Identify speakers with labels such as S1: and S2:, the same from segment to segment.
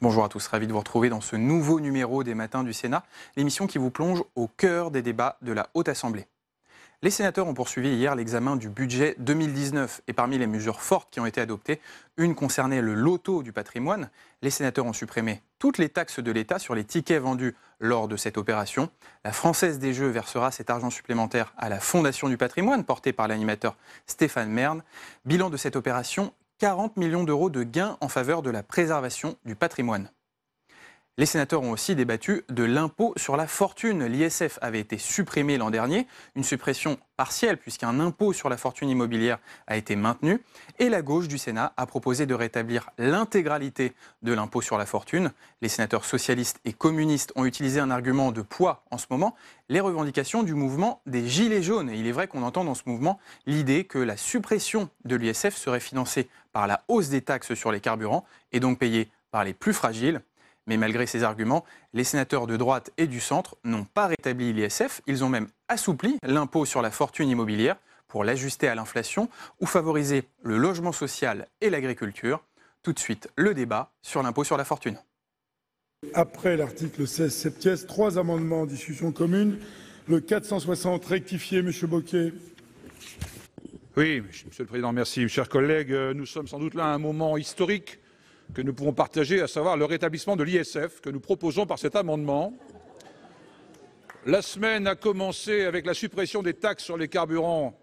S1: Bonjour à tous, ravi de vous retrouver dans ce nouveau numéro des Matins du Sénat, l'émission qui vous plonge au cœur des débats de la Haute Assemblée. Les sénateurs ont poursuivi hier l'examen du budget 2019 et parmi les mesures fortes qui ont été adoptées, une concernait le loto du patrimoine. Les sénateurs ont supprimé toutes les taxes de l'État sur les tickets vendus lors de cette opération. La Française des Jeux versera cet argent supplémentaire à la Fondation du patrimoine portée par l'animateur Stéphane Merne. Bilan de cette opération, 40 millions d'euros de gains en faveur de la préservation du patrimoine. Les sénateurs ont aussi débattu de l'impôt sur la fortune. L'ISF avait été supprimé l'an dernier, une suppression partielle puisqu'un impôt sur la fortune immobilière a été maintenu. Et la gauche du Sénat a proposé de rétablir l'intégralité de l'impôt sur la fortune. Les sénateurs socialistes et communistes ont utilisé un argument de poids en ce moment, les revendications du mouvement des Gilets jaunes. Et il est vrai qu'on entend dans ce mouvement l'idée que la suppression de l'ISF serait financée par la hausse des taxes sur les carburants et donc payée par les plus fragiles. Mais malgré ces arguments, les sénateurs de droite et du centre n'ont pas rétabli l'ISF. Ils ont même assoupli l'impôt sur la fortune immobilière pour l'ajuster à l'inflation ou favoriser le logement social et l'agriculture. Tout de suite, le débat sur l'impôt sur la fortune.
S2: Après l'article 16 septies, 3 amendements en discussion commune. Le 460 rectifié, M. Bocquet.
S3: Oui, Monsieur le Président, merci. Chers collègues, nous sommes sans doute là à un moment historique que nous pouvons partager, à savoir le rétablissement de l'ISF que nous proposons par cet amendement. La semaine a commencé avec la suppression des taxes sur les carburants.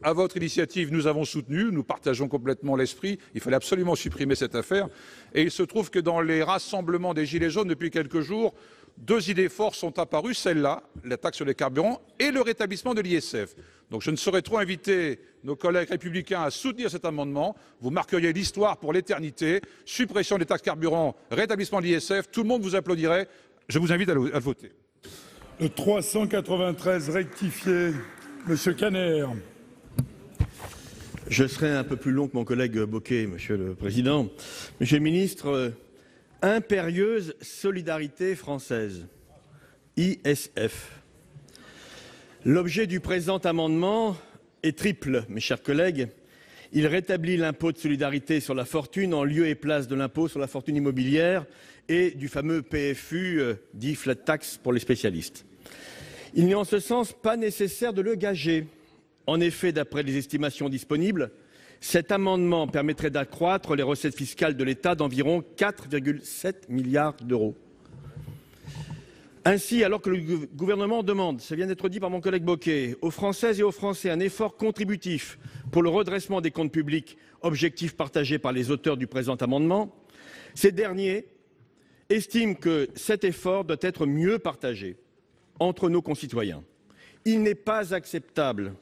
S3: À votre initiative, nous avons soutenu, nous partageons complètement l'esprit, il fallait absolument supprimer cette affaire. Et il se trouve que dans les rassemblements des Gilets jaunes depuis quelques jours, 2 idées fortes sont apparues, celle-là, la taxe sur les carburants, et le rétablissement de l'ISF. Donc je ne saurais trop inviter nos collègues républicains à soutenir cet amendement. Vous marqueriez l'histoire pour l'éternité. Suppression des taxes carburants, rétablissement de l'ISF, tout le monde vous applaudirait. Je vous invite à le voter.
S2: Le 393 rectifié, M. Caner.
S4: Je serai un peu plus long que mon collègue Bocquet, Monsieur le Président. Monsieur le Ministre, impérieuse solidarité française, ISF. L'objet du présent amendement est triple, mes chers collègues. Il rétablit l'impôt de solidarité sur la fortune en lieu et place de l'impôt sur la fortune immobilière et du fameux PFU, dit flat tax pour les spécialistes. Il n'est en ce sens pas nécessaire de le gager. En effet, d'après les estimations disponibles, cet amendement permettrait d'accroître les recettes fiscales de l'État d'environ 4,7 milliards d'euros. Ainsi, alors que le gouvernement demande, ça vient d'être dit par mon collègue Bocquet, aux Françaises et aux Français un effort contributif pour le redressement des comptes publics, objectif partagé par les auteurs du présent amendement, ces derniers estiment que cet effort doit être mieux partagé entre nos concitoyens. Il n'est pas acceptable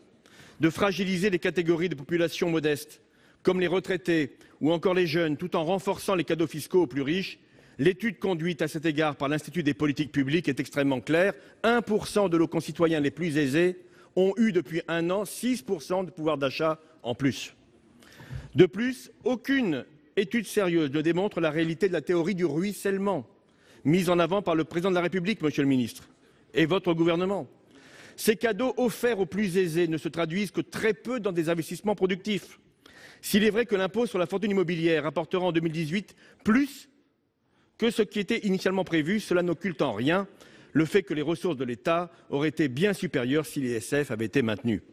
S4: de fragiliser les catégories de population modestes, comme les retraités ou encore les jeunes, tout en renforçant les cadeaux fiscaux aux plus riches. L'étude conduite à cet égard par l'Institut des politiques publiques est extrêmement claire. 1% de nos concitoyens les plus aisés ont eu depuis un an 6% de pouvoir d'achat en plus. De plus, aucune étude sérieuse ne démontre la réalité de la théorie du ruissellement, mise en avant par le président de la République, Monsieur le Ministre, et votre gouvernement. Ces cadeaux offerts aux plus aisés ne se traduisent que très peu dans des investissements productifs. S'il est vrai que l'impôt sur la fortune immobilière apportera en 2018 plus que ce qui était initialement prévu, cela n'occulte en rien le fait que les ressources de l'État auraient été bien supérieures si l'ISF avait été maintenu.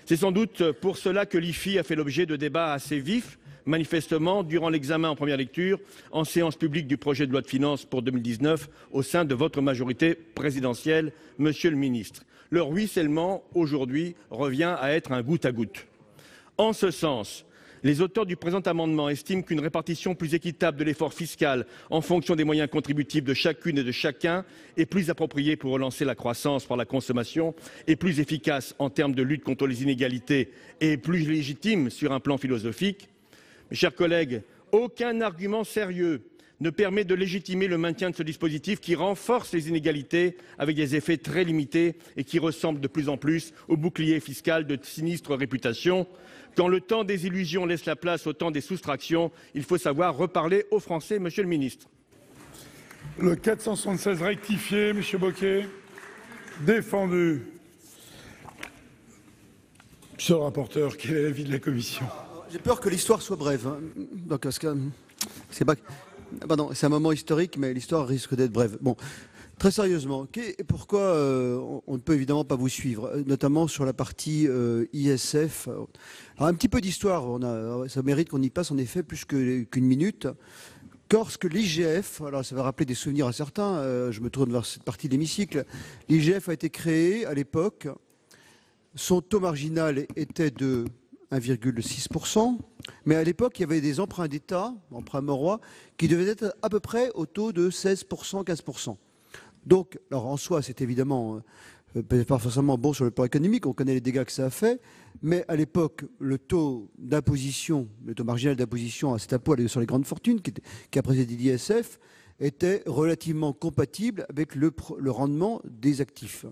S4: C'est sans doute pour cela que l'IFI a fait l'objet de débats assez vifs, manifestement, durant l'examen en première lecture, en séance publique du projet de loi de finances pour 2019, au sein de votre majorité présidentielle, Monsieur le Ministre. Le ruissellement, aujourd'hui, revient à être un goutte à goutte. En ce sens, les auteurs du présent amendement estiment qu'une répartition plus équitable de l'effort fiscal en fonction des moyens contributifs de chacune et de chacun est plus appropriée pour relancer la croissance par la consommation, est plus efficace en termes de lutte contre les inégalités et plus légitime sur un plan philosophique. Mes chers collègues, aucun argument sérieux ne permet de légitimer le maintien de ce dispositif qui renforce les inégalités avec des effets très limités et qui ressemble de plus en plus au bouclier fiscal de sinistre réputation. Quand le temps des illusions laisse la place au temps des soustractions, il faut savoir reparler aux Français, Monsieur le Ministre.
S2: Le 476 rectifié, M. Bocquet. Défendu. Monsieur le rapporteur, quel est l'avis de la commission?
S5: J'ai peur que l'histoire soit brève. Donc, c'est pas... Pardon, c'est un moment historique, mais l'histoire risque d'être brève. Bon, très sérieusement, pourquoi on ne peut évidemment pas vous suivre, notamment sur la partie ISF. Alors, un petit peu d'histoire, ça mérite qu'on y passe en effet plus qu'une minute. Lorsque l'IGF, alors ça va rappeler des souvenirs à certains, je me tourne vers cette partie de l'hémicycle, l'IGF a été créé à l'époque, son taux marginal était de 1,6%, mais à l'époque, il y avait des emprunts d'État, emprunts morois, qui devaient être à peu près au taux de 16%, 15%. Donc, alors en soi, c'est évidemment pas forcément bon sur le plan économique, on connaît les dégâts que ça a fait, mais à l'époque, le taux d'imposition, le taux marginal d'imposition à cet impôt sur les grandes fortunes, qui a précédé l'ISF, était relativement compatible avec le rendement des actifs.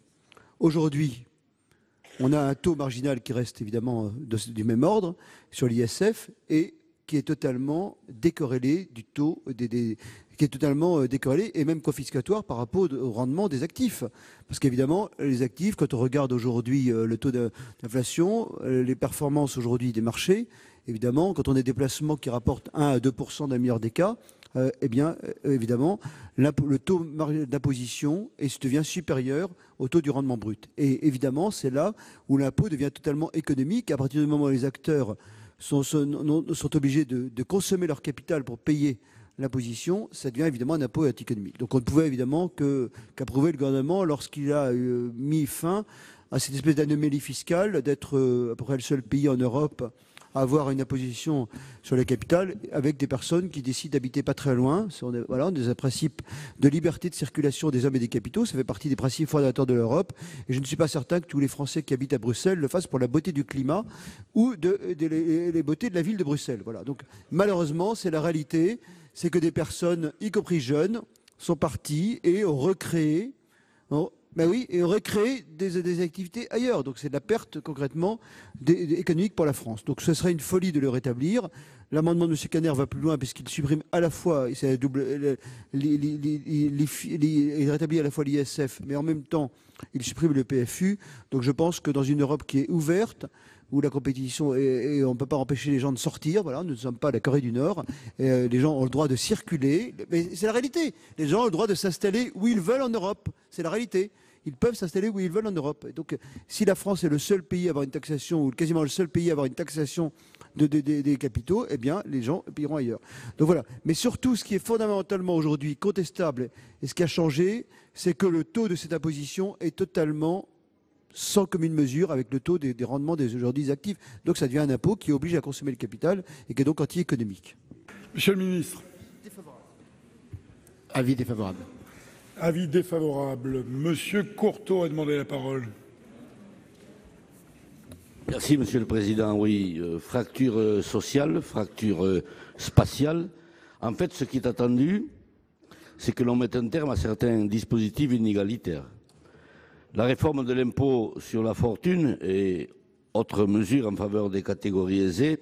S5: Aujourd'hui, on a un taux marginal qui reste évidemment du même ordre sur l'ISF et qui est totalement décorrélé du taux qui est totalement décorrélé et même confiscatoire par rapport au rendement des actifs. Parce qu'évidemment, les actifs, quand on regarde aujourd'hui le taux d'inflation, les performances aujourd'hui des marchés, évidemment, quand on a des placements qui rapportent 1 à 2% dans le meilleur des cas, eh bien, évidemment, le taux d'imposition devient supérieur au taux du rendement brut. Et évidemment, c'est là où l'impôt devient totalement économique. À partir du moment où les acteurs sont obligés de consommer leur capital pour payer l'imposition, ça devient évidemment un impôt anti-économique. Donc on ne pouvait évidemment qu'approuver le gouvernement lorsqu'il a mis fin à cette espèce d'anomalie fiscale d'être à peu près le seul pays en Europe à avoir une imposition sur les capitales avec des personnes qui décident d'habiter pas très loin. On a un principe de liberté de circulation des hommes et des capitaux. Ça fait partie des principes fondateurs de l'Europe. Et je ne suis pas certain que tous les Français qui habitent à Bruxelles le fassent pour la beauté du climat ou les beautés de la ville de Bruxelles. Voilà. Donc malheureusement, c'est la réalité. C'est que des personnes, y compris jeunes, sont parties et ont recréé... et on recrée des activités ailleurs. Donc c'est de la perte concrètement économique pour la France. Donc ce serait une folie de le rétablir. L'amendement de M. Caner va plus loin puisqu'il supprime à la fois, il rétablit à la fois l'ISF, mais en même temps il supprime le PFU. Donc je pense que dans une Europe qui est ouverte, où la compétition et on ne peut pas empêcher les gens de sortir. Voilà, nous ne sommes pas la Corée du Nord. Les gens ont le droit de circuler. Mais c'est la réalité. Les gens ont le droit de s'installer où ils veulent en Europe. C'est la réalité. Ils peuvent s'installer où ils veulent en Europe. Et donc, si la France est le seul pays à avoir une taxation, ou quasiment le seul pays à avoir une taxation des capitaux, eh bien, les gens iront ailleurs. Donc voilà. Mais surtout, ce qui est fondamentalement aujourd'hui contestable et ce qui a changé, c'est que le taux de cette imposition est totalement sans commune mesure avec le taux des rendements aujourd'hui des actifs. Donc ça devient un impôt qui oblige à consommer le capital et qui est donc anti-économique.
S2: Monsieur le ministre.
S5: Défavorable. Avis défavorable.
S2: Avis défavorable. Monsieur Courteau a demandé la parole.
S6: Merci, Monsieur le Président. Oui, fracture sociale, fracture spatiale. En fait, ce qui est attendu, c'est que l'on mette un terme à certains dispositifs inégalitaires. La réforme de l'impôt sur la fortune et autres mesures en faveur des catégories aisées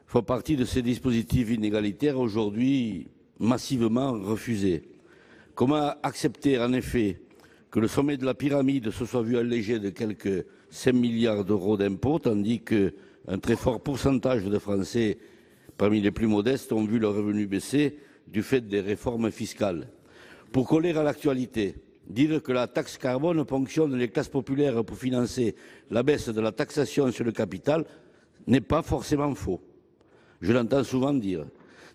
S6: font partie de ces dispositifs inégalitaires aujourd'hui massivement refusés. Comment accepter en effet que le sommet de la pyramide se soit vu allégé de quelques 5 milliards d'euros d'impôts, tandis qu'un très fort pourcentage de Français parmi les plus modestes ont vu leurs revenus baisser du fait des réformes fiscales. Pour coller à l'actualité, dire que la taxe carbone ponctionne les classes populaires pour financer la baisse de la taxation sur le capital n'est pas forcément faux. Je l'entends souvent dire.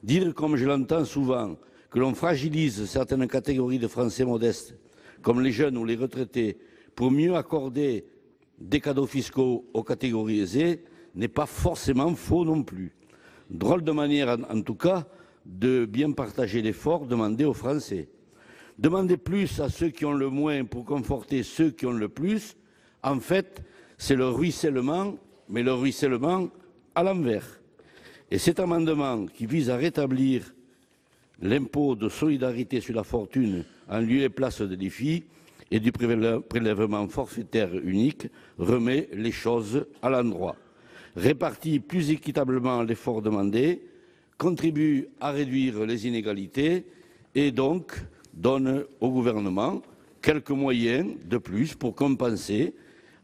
S6: Dire, comme je l'entends souvent, que l'on fragilise certaines catégories de Français modestes, comme les jeunes ou les retraités, pour mieux accorder des cadeaux fiscaux aux catégories aisées, n'est pas forcément faux non plus. Drôle de manière, en tout cas, de bien partager l'effort demandé aux Français. Demander plus à ceux qui ont le moins pour conforter ceux qui ont le plus, en fait, c'est le ruissellement, mais le ruissellement à l'envers. Et cet amendement qui vise à rétablir l'impôt de solidarité sur la fortune en lieu et place de l'IFI et du prélèvement forfaitaire unique remet les choses à l'endroit. Répartit plus équitablement l'effort demandé, contribue à réduire les inégalités et donc donne au gouvernement quelques moyens de plus pour compenser,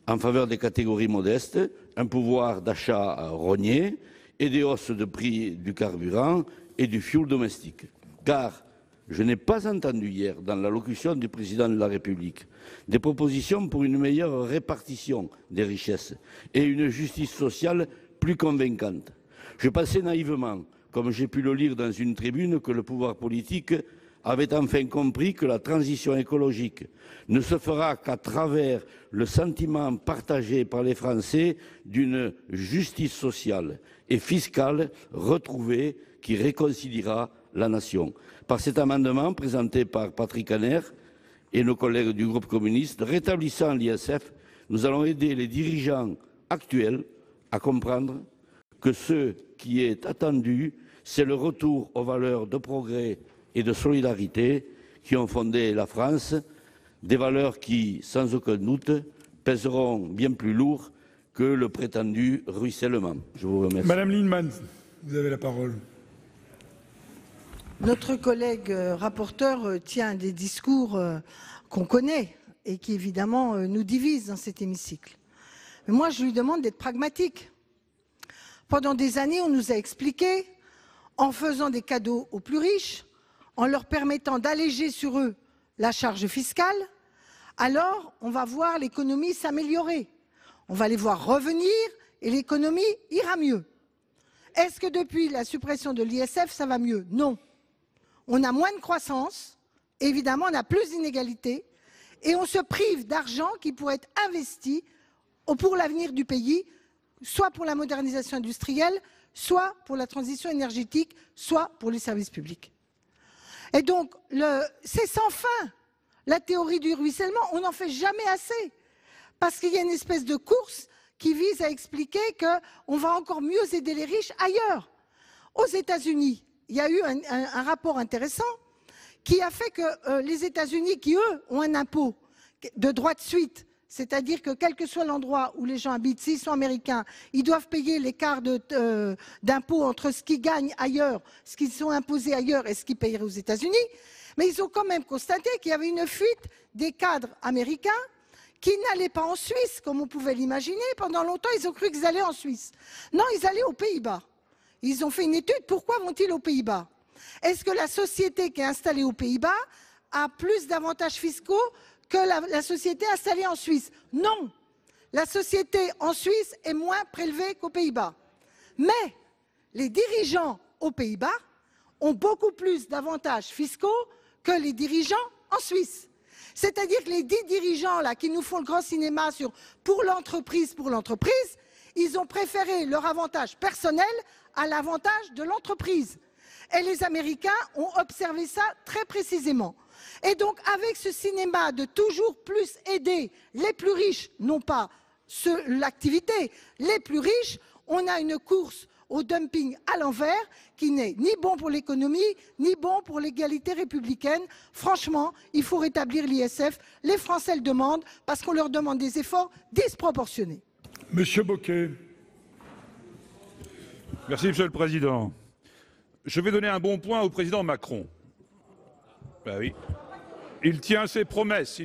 S6: en faveur des catégories modestes, un pouvoir d'achat rogné et des hausses de prix du carburant et du fioul domestique. car je n'ai pas entendu hier, dans l'allocution du président de la République, des propositions pour une meilleure répartition des richesses et une justice sociale plus convaincante. Je pensais naïvement, comme j'ai pu le lire dans une tribune, que le pouvoir politique avait enfin compris que la transition écologique ne se fera qu'à travers le sentiment partagé par les Français d'une justice sociale et fiscale retrouvée qui réconciliera la nation. Par cet amendement présenté par Patrick Kanner et nos collègues du groupe communiste, rétablissant l'ISF, nous allons aider les dirigeants actuels à comprendre que ce qui est attendu, c'est le retour aux valeurs de progrès et de solidarité qui ont fondé la France, des valeurs qui, sans aucun doute, pèseront bien plus lourd que le prétendu ruissellement. Je vous remercie.
S2: Madame Lienemann, vous avez la parole.
S7: Notre collègue rapporteur tient des discours qu'on connaît et qui, évidemment, nous divisent dans cet hémicycle. Mais moi, je lui demande d'être pragmatique. Pendant des années, on nous a expliqué, en faisant des cadeaux aux plus riches, en leur permettant d'alléger sur eux la charge fiscale, alors on va voir l'économie s'améliorer. On va les voir revenir et l'économie ira mieux. Est-ce que depuis la suppression de l'ISF, ça va mieux? Non. On a moins de croissance, évidemment, on a plus d'inégalités, et on se prive d'argent qui pourrait être investi pour l'avenir du pays, soit pour la modernisation industrielle, soit pour la transition énergétique, soit pour les services publics. Et donc, c'est sans fin. La théorie du ruissellement, on n'en fait jamais assez. Parce qu'il y a une espèce de course qui vise à expliquer qu'on va encore mieux aider les riches ailleurs. Aux États-Unis, il y a eu un rapport intéressant qui a fait que les États-Unis, qui eux ont un impôt de droit de suite, c'est-à-dire que quel que soit l'endroit où les gens habitent, s'ils sont américains, ils doivent payer l'écart d'impôt entre ce qu'ils gagnent ailleurs, ce qu'ils sont imposés ailleurs et ce qu'ils paieraient aux États-Unis. Mais ils ont quand même constaté qu'il y avait une fuite des cadres américains qui n'allaient pas en Suisse, comme on pouvait l'imaginer. Pendant longtemps, ils ont cru qu'ils allaient en Suisse. Non, ils allaient aux Pays-Bas. Ils ont fait une étude. Pourquoi vont-ils aux Pays-Bas? Est-ce que la société qui est installée aux Pays-Bas a plus d'avantages fiscaux que la société installée en Suisse? Non. La société en Suisse est moins prélevée qu'aux Pays-Bas. Mais les dirigeants aux Pays-Bas ont beaucoup plus d'avantages fiscaux que les dirigeants en Suisse. C'est-à-dire que les 10 dirigeants là, qui nous font le grand cinéma sur pour l'entreprise, ils ont préféré leur avantage personnel à l'avantage de l'entreprise. Et les Américains ont observé ça très précisément. Et donc, avec ce cinéma de toujours plus aider les plus riches, non pas l'activité, les plus riches, on a une course au dumping à l'envers qui n'est ni bon pour l'économie, ni bon pour l'égalité républicaine. Franchement, il faut rétablir l'ISF. Les Français le demandent parce qu'on leur demande des efforts disproportionnés.
S2: Monsieur Bocquet.
S3: Merci, Monsieur le Président. Je vais donner un bon point au président Macron. Ben oui. Il tient ses promesses,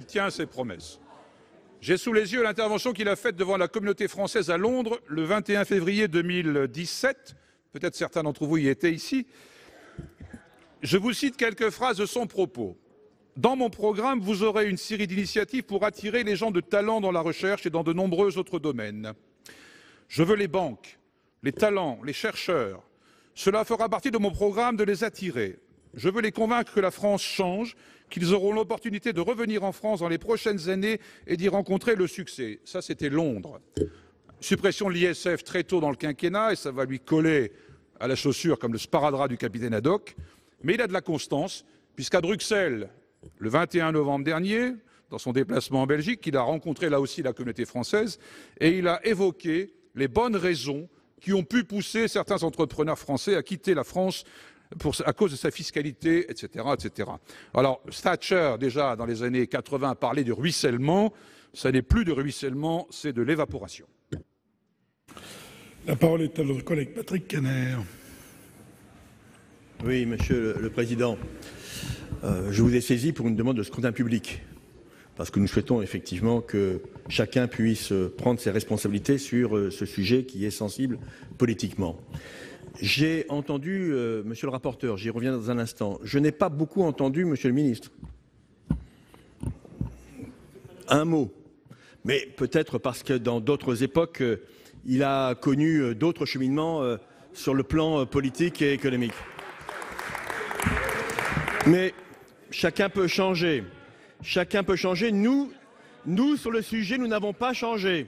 S3: J'ai sous les yeux l'intervention qu'il a faite devant la communauté française à Londres le 21 février 2017. Peut-être certains d'entre vous y étaient ici. Je vous cite quelques phrases de son propos. Dans mon programme, vous aurez une série d'initiatives pour attirer les gens de talent dans la recherche et dans de nombreux autres domaines. Je veux les banques, les talents, les chercheurs. Cela fera partie de mon programme de les attirer. Je veux les convaincre que la France change, qu'ils auront l'opportunité de revenir en France dans les prochaines années et d'y rencontrer le succès. Ça, c'était Londres. Suppression de l'ISF très tôt dans le quinquennat, et ça va lui coller à la chaussure comme le sparadrap du capitaine Haddock. Mais il a de la constance, puisqu'à Bruxelles, le 21 novembre dernier, dans son déplacement en Belgique, il a rencontré là aussi la communauté française, et il a évoqué les bonnes raisons qui ont pu pousser certains entrepreneurs français à quitter la France à cause de sa fiscalité, etc., etc. Alors, Thatcher, déjà, dans les années 80, parlait du ruissellement. Ça n'est plus du ruissellement, c'est de l'évaporation.
S2: La parole est à notre collègue Patrick Kanner.
S4: Oui, Monsieur le Président. Je vous ai saisi pour une demande de scrutin public. Parce que nous souhaitons effectivement que chacun puisse prendre ses responsabilités sur ce sujet qui est sensible politiquement. J'ai entendu, monsieur le rapporteur, j'y reviens dans un instant. Je n'ai pas beaucoup entendu, monsieur le ministre. Un mot. Mais peut-être parce que dans d'autres époques, il a connu d'autres cheminements sur le plan politique et économique. Mais chacun peut changer. Chacun peut changer. Nous, sur le sujet, nous n'avons pas changé.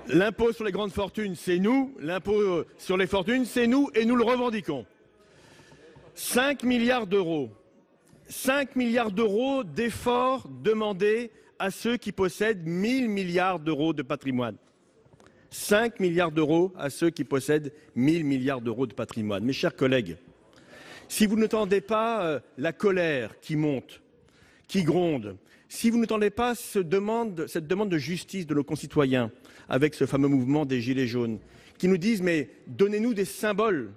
S4: L'impôt sur les grandes fortunes, c'est nous. L'impôt sur les fortunes, c'est nous et nous le revendiquons. 5 milliards d'euros. 5 milliards d'euros d'efforts demandés à ceux qui possèdent 1 000 milliards d'euros de patrimoine. 5 milliards d'euros à ceux qui possèdent 1 000 milliards d'euros de patrimoine. Mes chers collègues, si vous n'entendez pas la colère qui monte, qui gronde, si vous n'entendez pas cette demande de justice de nos concitoyens avec ce fameux mouvement des Gilets jaunes, qui nous disent « mais donnez-nous des symboles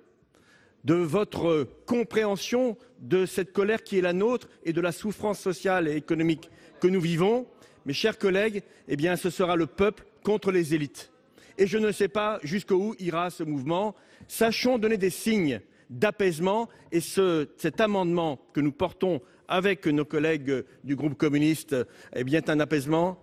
S4: de votre compréhension de cette colère qui est la nôtre et de la souffrance sociale et économique que nous vivons », mes chers collègues, eh bien ce sera le peuple contre les élites. Et je ne sais pas jusqu'où ira ce mouvement. Sachons donner des signes d'apaisement et cet amendement que nous portons avec nos collègues du groupe communiste eh bien, est un apaisement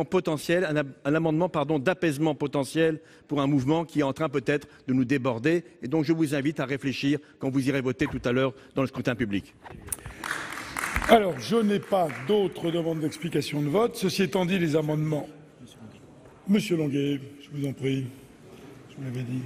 S4: potentiel, un amendement d'apaisement potentiel pour un mouvement qui est en train peut-être de nous déborder et donc je vous invite à réfléchir quand vous irez voter tout à l'heure dans le scrutin public.
S2: Alors, je n'ai pas d'autres demandes d'explication de vote. Ceci étant dit, les amendements. Monsieur Longuet, je vous en prie. Je vous l'avais dit.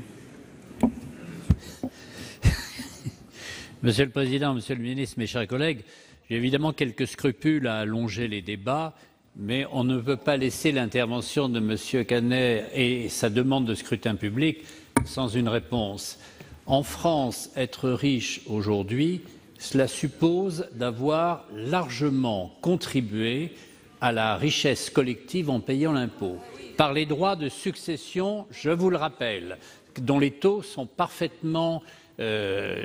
S8: Monsieur le Président, Monsieur le Ministre, mes chers collègues, j'ai évidemment quelques scrupules à allonger les débats, mais on ne peut pas laisser l'intervention de M. Canet et sa demande de scrutin public sans une réponse. En France, être riche aujourd'hui, cela suppose d'avoir largement contribué à la richesse collective en payant l'impôt. Par les droits de succession, je vous le rappelle, dont les taux sont parfaitement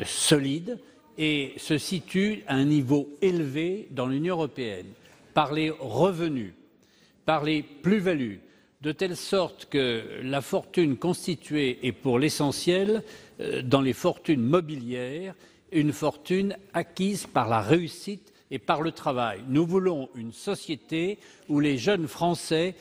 S8: solides et se situent à un niveau élevé dans l'Union européenne. Par les revenus, par les plus-values, de telle sorte que la fortune constituée est pour l'essentiel, dans les fortunes mobilières, une fortune acquise par la réussite et par le travail. Nous voulons une société où les jeunes Français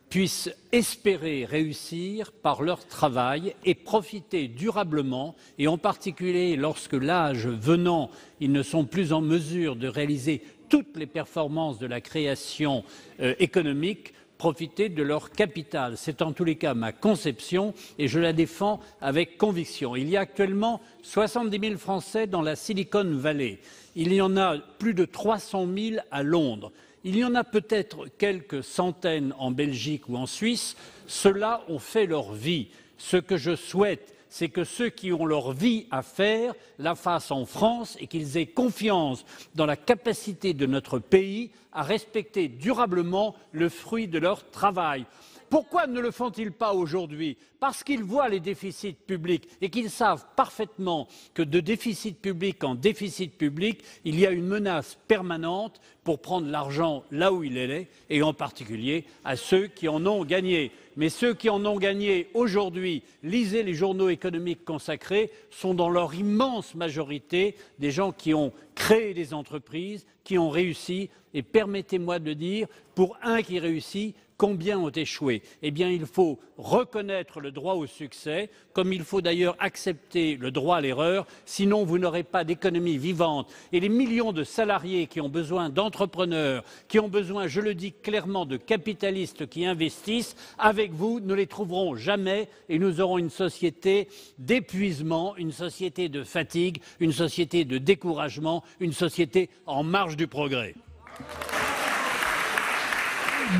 S8: puissent espérer réussir par leur travail et profiter durablement, et en particulier lorsque l'âge venant, ils ne sont plus en mesure de réaliser toutes les performances de la création économique, profiter de leur capital. C'est en tous les cas ma conception et je la défends avec conviction. Il y a actuellement 70 000 Français dans la Silicon Valley. Il y en a plus de 300 000 à Londres. Il y en a peut-être quelques centaines en Belgique ou en Suisse. Ceux-là ont fait leur vie. Ce que je souhaite, c'est que ceux qui ont leur vie à faire la fassent en France et qu'ils aient confiance dans la capacité de notre pays à respecter durablement le fruit de leur travail. Pourquoi ne le font-ils pas aujourd'hui? Parce qu'ils voient les déficits publics et qu'ils savent parfaitement que de déficit public en déficit public, il y a une menace permanente pour prendre l'argent là où il est et en particulier à ceux qui en ont gagné. Mais ceux qui en ont gagné aujourd'hui, lisez les journaux économiques consacrés, sont dans leur immense majorité des gens qui ont créé des entreprises, qui ont réussi. Et permettez-moi de dire, pour un qui réussit, combien ont échoué? Eh bien, il faut reconnaître le droit au succès, comme il faut d'ailleurs accepter le droit à l'erreur, sinon vous n'aurez pas d'économie vivante. Et les millions de salariés qui ont besoin d'entrepreneurs, qui ont besoin, je le dis clairement, de capitalistes qui investissent, avec vous, ne les trouveront jamais et nous aurons une société d'épuisement, une société de fatigue, une société de découragement, une société en marge du progrès.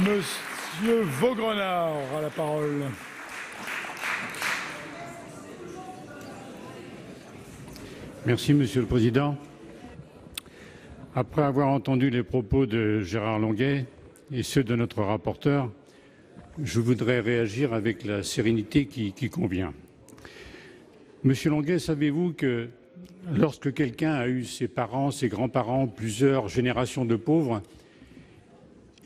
S2: Monsieur Vaugrenard a la parole.
S9: Merci, Monsieur le Président. Après avoir entendu les propos de Gérard Longuet et ceux de notre rapporteur, je voudrais réagir avec la sérénité qui convient. Monsieur Longuet, savez-vous que lorsque quelqu'un a eu ses parents, ses grands-parents, plusieurs générations de pauvres,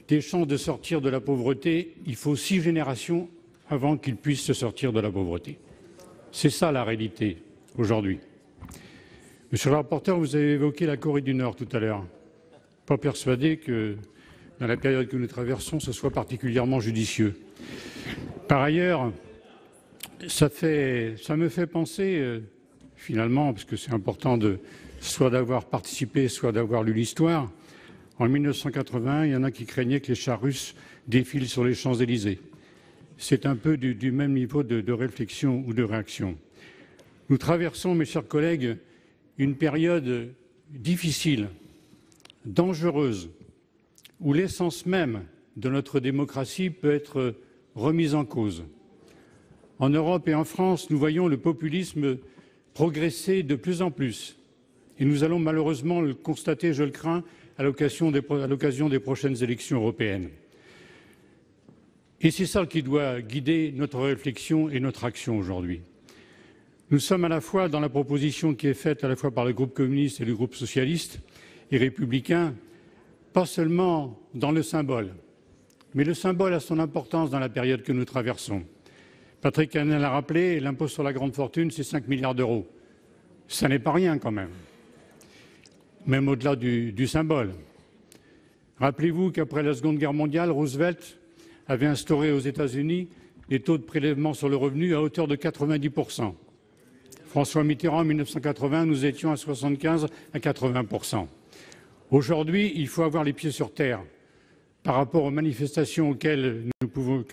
S9: des chances de sortir de la pauvreté, il faut 6 générations avant qu'il puisse se sortir de la pauvreté. C'est ça la réalité aujourd'hui. Monsieur le rapporteur, vous avez évoqué la Corée du Nord tout à l'heure. Pas persuadé que dans la période que nous traversons, ce soit particulièrement judicieux. Par ailleurs, ça me fait penser, finalement, parce que c'est important soit d'avoir participé, soit d'avoir lu l'histoire. En 1980, il y en a qui craignaient que les chars russes défilent sur les Champs-Élysées. C'est un peu du même niveau de réflexion ou de réaction. Nous traversons, mes chers collègues, une période difficile, dangereuse, où l'essence même de notre démocratie peut être remise en cause. En Europe et en France, nous voyons le populisme progresser de plus en plus. Et nous allons malheureusement le constater, je le crains, à l'occasion des prochaines élections européennes. Et c'est ça qui doit guider notre réflexion et notre action aujourd'hui. Nous sommes à la fois dans la proposition qui est faite à la fois par le groupe communiste et le groupe socialiste et républicain, pas seulement dans le symbole, mais le symbole a son importance dans la période que nous traversons. Patrick Canet l'a rappelé, l'impôt sur la grande fortune, c'est 5 milliards d'euros. Ça n'est pas rien quand même, même au-delà du symbole. Rappelez-vous qu'après la Seconde Guerre mondiale, Roosevelt avait instauré aux États-Unis des taux de prélèvement sur le revenu à hauteur de 90%. François Mitterrand, en 1980, nous étions à 75 à 80%. Aujourd'hui, il faut avoir les pieds sur terre. Par rapport aux manifestations que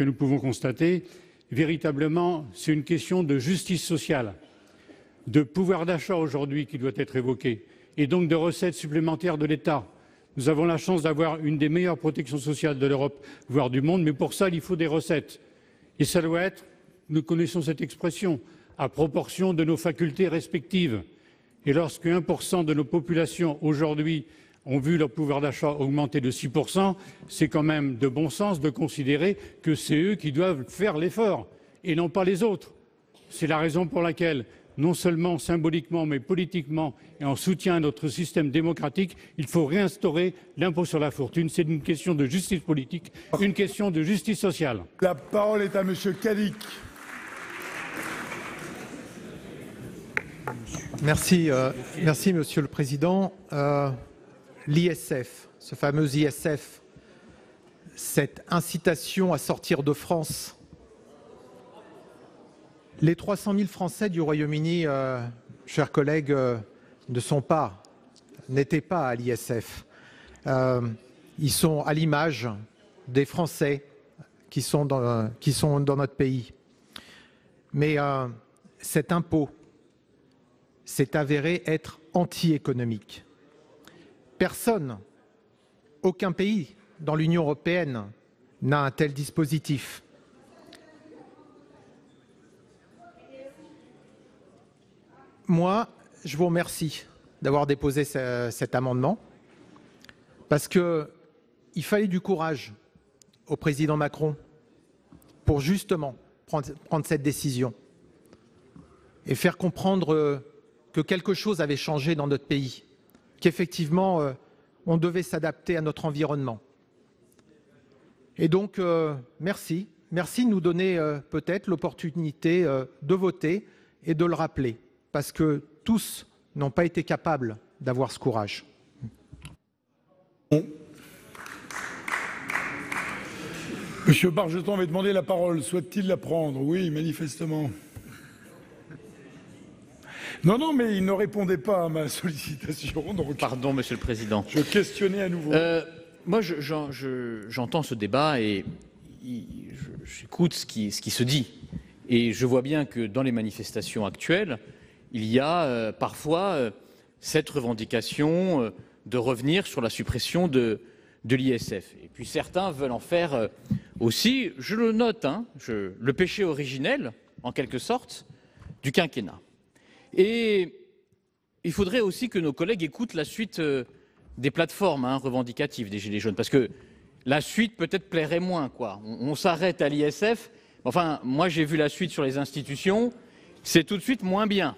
S9: nous pouvons constater, véritablement, c'est une question de justice sociale, de pouvoir d'achat aujourd'hui qui doit être évoqué, et donc de recettes supplémentaires de l'État. Nous avons la chance d'avoir une des meilleures protections sociales de l'Europe, voire du monde, mais pour ça, il faut des recettes. Et ça doit être, nous connaissons cette expression, à proportion de nos facultés respectives. Et lorsque 1% de nos populations aujourd'hui ont vu leur pouvoir d'achat augmenter de 6%, c'est quand même de bon sens de considérer que c'est eux qui doivent faire l'effort et non pas les autres. C'est la raison pour laquelle, non seulement symboliquement, mais politiquement et en soutien à notre système démocratique, il faut réinstaurer l'impôt sur la fortune. C'est une question de justice politique, une question de justice sociale.
S2: La parole est à Monsieur Cadic.
S10: Merci, Monsieur le Président. L'ISF, ce fameux ISF, cette incitation à sortir de France. Les 300 000 Français du Royaume-Uni, chers collègues, n'étaient pas à l'ISF. Ils sont à l'image des Français qui sont dans notre pays. Mais cet impôt s'est avéré être anti-économique. Personne, aucun pays dans l'Union européenne n'a un tel dispositif. Moi, je vous remercie d'avoir déposé cet amendement parce qu'il fallait du courage au président Macron pour justement prendre cette décision et faire comprendre que quelque chose avait changé dans notre pays, qu'effectivement, on devait s'adapter à notre environnement. Et donc, merci de nous donner peut-être l'opportunité de voter et de le rappeler, parce que tous n'ont pas été capables d'avoir ce courage.
S2: Monsieur Bargeton avait demandé la parole. Souhaite-t-il la prendre? Oui, manifestement. Non, mais il ne répondait pas à ma sollicitation. Donc
S11: pardon, Monsieur le Président.
S2: Je questionnais à nouveau.
S11: Moi, j'entends ce débat et j'écoute ce qui se dit. Et je vois bien que dans les manifestations actuelles, il y a parfois cette revendication de revenir sur la suppression de l'ISF. Et puis certains veulent en faire aussi, je le note, le péché originel, en quelque sorte, du quinquennat. Et il faudrait aussi que nos collègues écoutent la suite des plateformes revendicatives des Gilets jaunes, parce que la suite peut-être plairait moins, quoi. On s'arrête à l'ISF. Enfin, moi j'ai vu la suite sur les institutions, c'est tout de suite moins bien.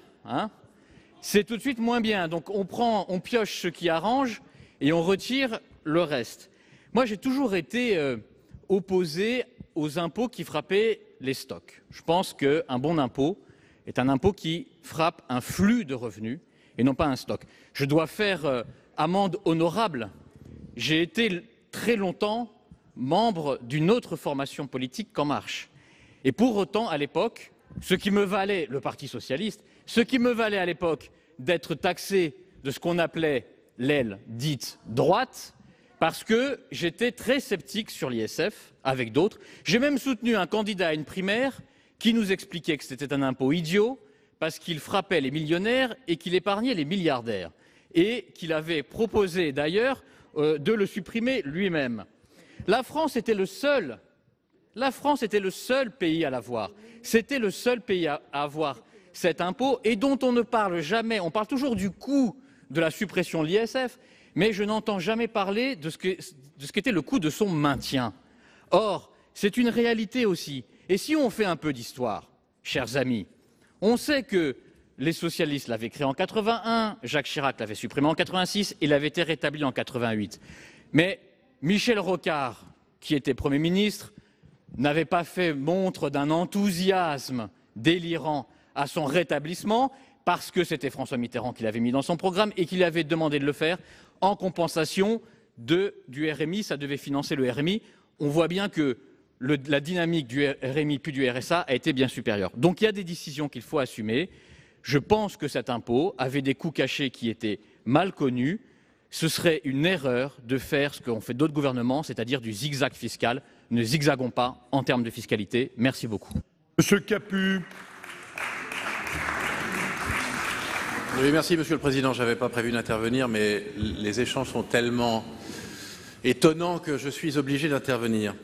S11: C'est tout de suite moins bien. Donc on pioche ce qui arrange et on retire le reste. Moi j'ai toujours été opposé aux impôts qui frappaient les stocks. Je pense qu'un bon impôt, est un impôt qui frappe un flux de revenus et non pas un stock. Je dois faire amende honorable. J'ai été très longtemps membre d'une autre formation politique qu'En Marche. Et pour autant, à l'époque, ce qui me valait, le Parti socialiste, ce qui me valait à l'époque d'être taxé de ce qu'on appelait l'aile dite droite, parce que j'étais très sceptique sur l'ISF, avec d'autres. J'ai même soutenu un candidat à une primaire qui nous expliquait que c'était un impôt idiot, parce qu'il frappait les millionnaires et qu'il épargnait les milliardaires. Et qu'il avait proposé d'ailleurs de le supprimer lui-même. La France était le seul pays à l'avoir. C'était le seul pays à avoir cet impôt et dont on ne parle jamais. On parle toujours du coût de la suppression de l'ISF, mais je n'entends jamais parler de ce qu'était le coût de son maintien. Or, c'est une réalité aussi. Et si on fait un peu d'histoire, chers amis, on sait que les socialistes l'avaient créé en 81, Jacques Chirac l'avait supprimé en 86 et l'avait été rétabli en 88. Mais Michel Rocard, qui était Premier ministre, n'avait pas fait montre d'un enthousiasme délirant à son rétablissement parce que c'était François Mitterrand qui l'avait mis dans son programme et qui lui avait demandé de le faire en compensation du RMI. Ça devait financer le RMI. On voit bien que la dynamique du RMI puis du RSA a été bien supérieure. Donc il y a des décisions qu'il faut assumer. Je pense que cet impôt avait des coûts cachés qui étaient mal connus. Ce serait une erreur de faire ce qu'ont fait d'autres gouvernements, c'est-à-dire du zigzag fiscal. Ne zigzagons pas en termes de fiscalité. Merci beaucoup.
S2: Monsieur Capu.
S12: Oui, merci Monsieur le Président. Je n'avais pas prévu d'intervenir, mais les échanges sont tellement étonnants que je suis obligé d'intervenir.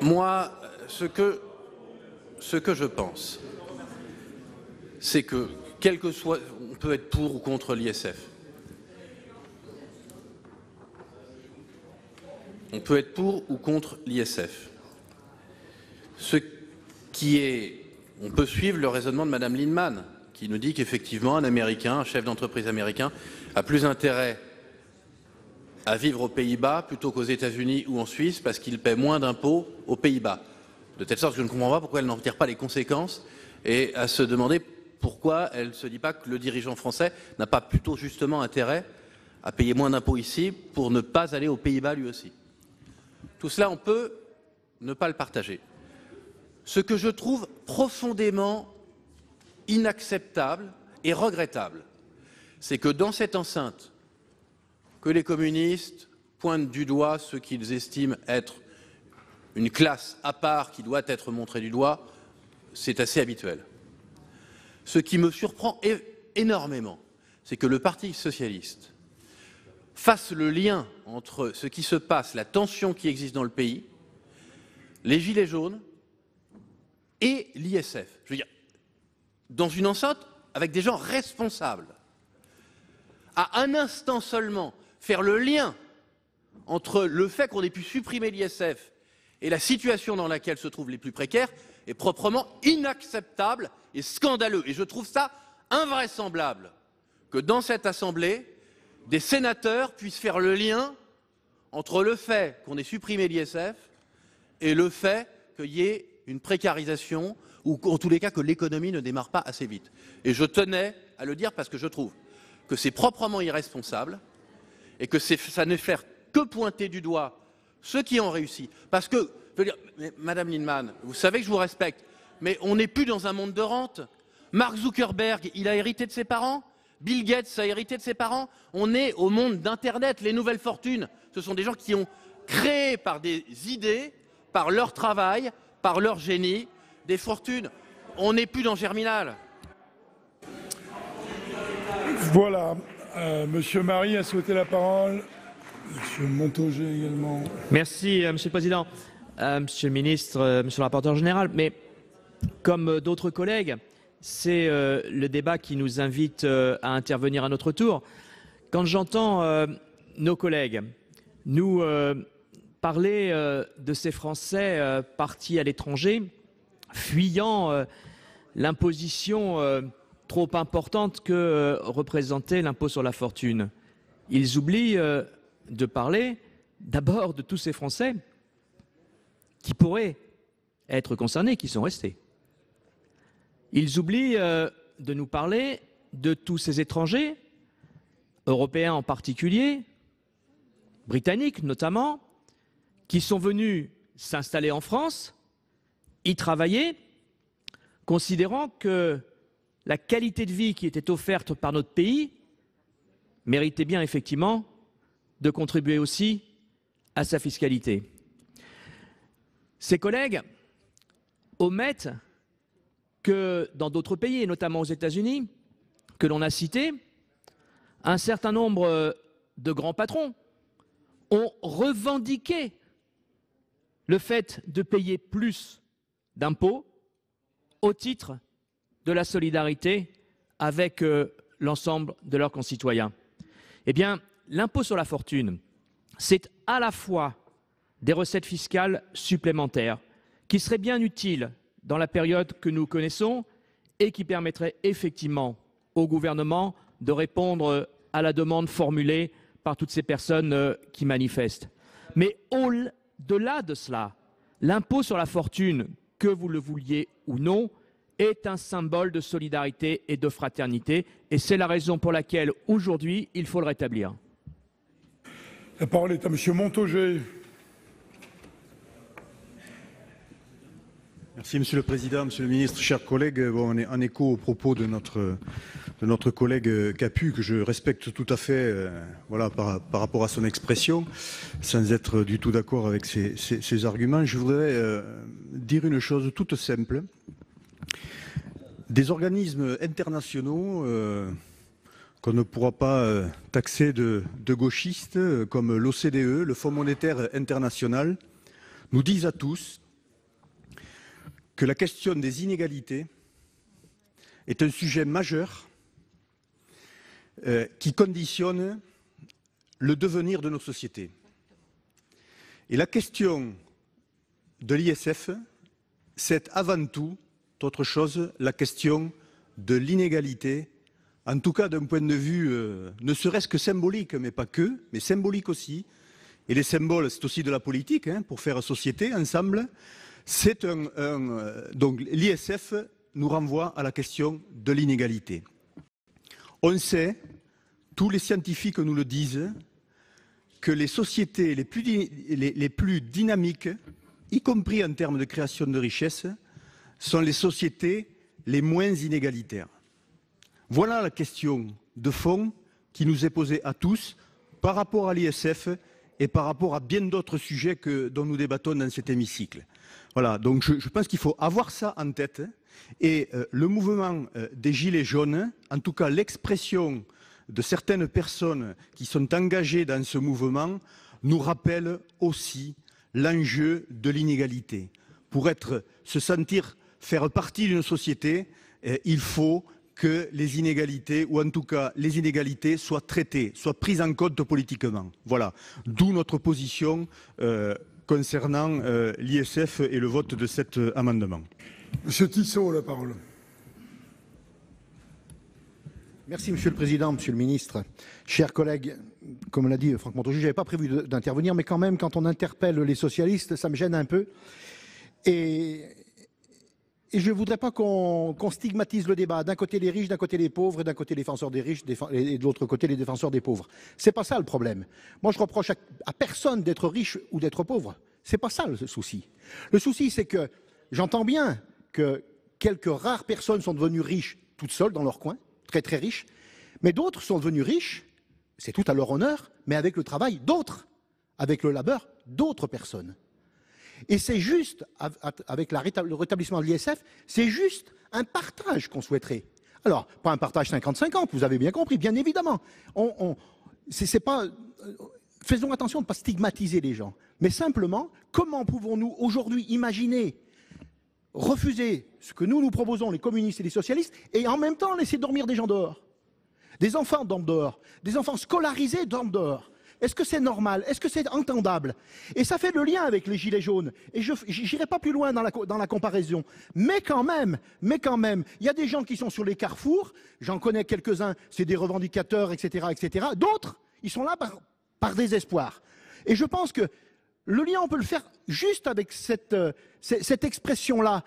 S12: Moi, ce que je pense, c'est que, quel que soit, on peut être pour ou contre l'ISF. On peut être pour ou contre l'ISF. On peut suivre le raisonnement de Madame Lindemann, qui nous dit qu'effectivement, un Américain, un chef d'entreprise américain, a plus intérêt à vivre aux Pays-Bas plutôt qu'aux États-Unis ou en Suisse parce qu'il paie moins d'impôts aux Pays-Bas. De telle sorte que je ne comprends pas pourquoi elle n'en retire pas les conséquences et à se demander pourquoi elle ne se dit pas que le dirigeant français n'a pas plutôt justement intérêt à payer moins d'impôts ici pour ne pas aller aux Pays-Bas lui aussi. Tout cela, on peut ne pas le partager. Ce que je trouve profondément inacceptable et regrettable, c'est que dans cette enceinte, que les communistes pointent du doigt ce qu'ils estiment être une classe à part qui doit être montrée du doigt, c'est assez habituel. Ce qui me surprend énormément, c'est que le Parti socialiste fasse le lien entre ce qui se passe, la tension qui existe dans le pays, les gilets jaunes et l'ISF. Je veux dire, dans une enceinte avec des gens responsables, à un instant seulement, faire le lien entre le fait qu'on ait pu supprimer l'ISF et la situation dans laquelle se trouvent les plus précaires est proprement inacceptable et scandaleux. Et je trouve ça invraisemblable que dans cette Assemblée, des sénateurs puissent faire le lien entre le fait qu'on ait supprimé l'ISF et le fait qu'il y ait une précarisation ou en tous les cas que l'économie ne démarre pas assez vite. Et je tenais à le dire parce que je trouve que c'est proprement irresponsable et que ça ne fait que pointer du doigt ceux qui ont réussi. Parce que, je veux dire, Madame Lindemann, vous savez que je vous respecte, mais on n'est plus dans un monde de rente. Mark Zuckerberg, il a hérité de ses parents. Bill Gates a hérité de ses parents. On est au monde d'Internet. Les nouvelles fortunes, ce sont des gens qui ont créé par des idées, par leur travail, par leur génie, des fortunes. On n'est plus dans Germinal.
S2: Voilà. Monsieur Marie a souhaité la parole. Monsieur Montaugé également.
S13: Merci, Monsieur le Président. Monsieur le Ministre, Monsieur le Rapporteur général, mais comme d'autres collègues, c'est le débat qui nous invite à intervenir à notre tour. Quand j'entends nos collègues nous parler de ces Français partis à l'étranger, fuyant l'imposition trop importante que représentait l'impôt sur la fortune, ils oublient de parler d'abord de tous ces Français qui pourraient être concernés, qui sont restés. Ils oublient de nous parler de tous ces étrangers, européens en particulier, britanniques notamment, qui sont venus s'installer en France, y travailler, considérant que la qualité de vie qui était offerte par notre pays méritait bien effectivement de contribuer aussi à sa fiscalité. Ses collègues omettent que dans d'autres pays, et notamment aux États-Unis, que l'on a cités, un certain nombre de grands patrons ont revendiqué le fait de payer plus d'impôts au titre de la solidarité avec l'ensemble de leurs concitoyens. Eh bien, l'impôt sur la fortune, c'est à la fois des recettes fiscales supplémentaires qui seraient bien utiles dans la période que nous connaissons et qui permettraient effectivement au gouvernement de répondre à la demande formulée par toutes ces personnes qui manifestent. Mais au-delà de cela, l'impôt sur la fortune, que vous le vouliez ou non, est un symbole de solidarité et de fraternité. Et c'est la raison pour laquelle, aujourd'hui, il faut le rétablir.
S2: La parole est à Monsieur Montaugé.
S14: Merci Monsieur le Président, Monsieur le Ministre, chers collègues. Bon, on est en écho aux propos de notre collègue Capu, que je respecte tout à fait voilà, par rapport à son expression, sans être du tout d'accord avec ses arguments. Je voudrais dire une chose toute simple. Des organismes internationaux qu'on ne pourra pas taxer de gauchistes, comme l'OCDE, le Fonds monétaire international, nous disent à tous que la question des inégalités est un sujet majeur qui conditionne le devenir de nos sociétés. Et la question de l'ISF, c'est avant tout autre chose, la question de l'inégalité, en tout cas d'un point de vue ne serait-ce que symbolique, mais pas que, mais symbolique aussi. Et les symboles, c'est aussi de la politique, hein, pour faire société ensemble. C'est donc l'ISF nous renvoie à la question de l'inégalité. On sait, tous les scientifiques nous le disent, que les sociétés les plus dynamiques, y compris en termes de création de richesse, sont les sociétés les moins inégalitaires. Voilà la question de fond qui nous est posée à tous par rapport à l'ISF et par rapport à bien d'autres sujets dont nous débattons dans cet hémicycle. Voilà, donc je pense qu'il faut avoir ça en tête. Et le mouvement des Gilets jaunes, en tout cas l'expression de certaines personnes qui sont engagées dans ce mouvement, nous rappelle aussi l'enjeu de l'inégalité. Pour se sentir faire partie d'une société, il faut que les inégalités, ou en tout cas les inégalités, soient traitées, soient prises en compte politiquement. Voilà, d'où notre position concernant l'ISF et le vote de cet amendement.
S2: Monsieur Tissot, la parole.
S15: Merci Monsieur le Président, Monsieur le Ministre. Chers collègues, comme l'a dit Franck Montaugé, je n'avais pas prévu d'intervenir, mais quand même, quand on interpelle les socialistes, ça me gêne un peu. Et je ne voudrais pas qu'on stigmatise le débat. D'un côté les riches, d'un côté les pauvres, et d'un côté les défenseurs des riches, et de l'autre côté les défenseurs des pauvres. C'est pas ça le problème. Moi, je reproche à personne d'être riche ou d'être pauvre. C'est pas ça le souci. Le souci, c'est que j'entends bien que quelques rares personnes sont devenues riches toutes seules dans leur coin, très très riches, mais d'autres sont devenus riches, c'est tout à leur honneur, mais avec le travail d'autres, avec le labeur d'autres personnes. Et c'est juste, avec le rétablissement de l'ISF, c'est juste un partage qu'on souhaiterait. Alors, pas un partage 50-50, vous avez bien compris, bien évidemment. C'est pas, faisons attention de ne pas stigmatiser les gens. Mais simplement, comment pouvons-nous aujourd'hui imaginer refuser ce que nous proposons, les communistes et les socialistes, et en même temps laisser dormir des gens dehors? Des enfants dorment dehors, des enfants scolarisés dorment dehors. Est-ce que c'est normal? Est-ce que c'est entendable? Et ça fait le lien avec les Gilets jaunes. Et je n'irai pas plus loin dans la comparaison. Mais quand même, il y a des gens qui sont sur les carrefours, j'en connais quelques-uns, c'est des revendicateurs, etc., etc. D'autres, ils sont là par désespoir. Et je pense que le lien, on peut le faire juste avec cette expression-là.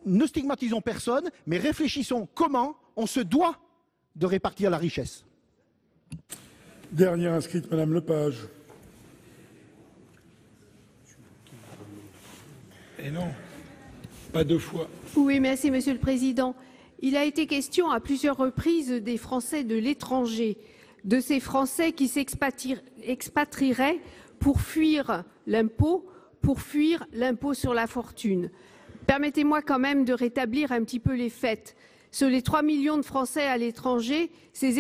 S15: ne stigmatisons personne, mais réfléchissons comment on se doit de répartir la richesse.
S2: Dernière inscrite, Madame Lepage. Et non, pas deux fois.
S16: Oui, merci, Monsieur le Président. Il a été question à plusieurs reprises des Français de l'étranger, de ces Français qui s'expatrieraient pour fuir l'impôt sur la fortune. Permettez-moi quand même de rétablir un petit peu les faits. Sur les 3 millions de Français à l'étranger, ces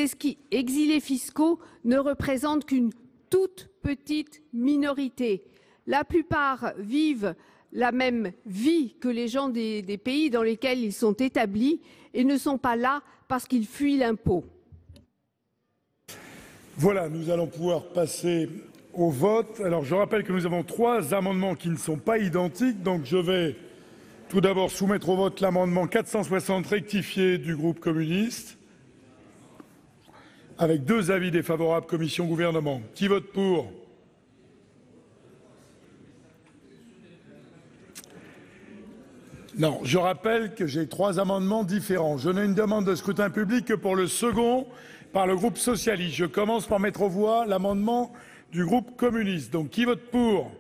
S16: exilés fiscaux ne représentent qu'une toute petite minorité. La plupart vivent la même vie que les gens des pays dans lesquels ils sont établis et ne sont pas là parce qu'ils fuient l'impôt.
S2: Voilà, nous allons pouvoir passer au vote. Alors je rappelle que nous avons 3 amendements qui ne sont pas identiques, donc je vais tout d'abord soumettre au vote l'amendement 460 rectifié du groupe communiste, avec 2 avis défavorables, commission gouvernement. Qui vote pour? Non, je rappelle que j'ai 3 amendements différents. Je n'ai une demande de scrutin public que pour le second par le groupe socialiste. Je commence par mettre aux voix l'amendement du groupe communiste. Donc qui vote pour?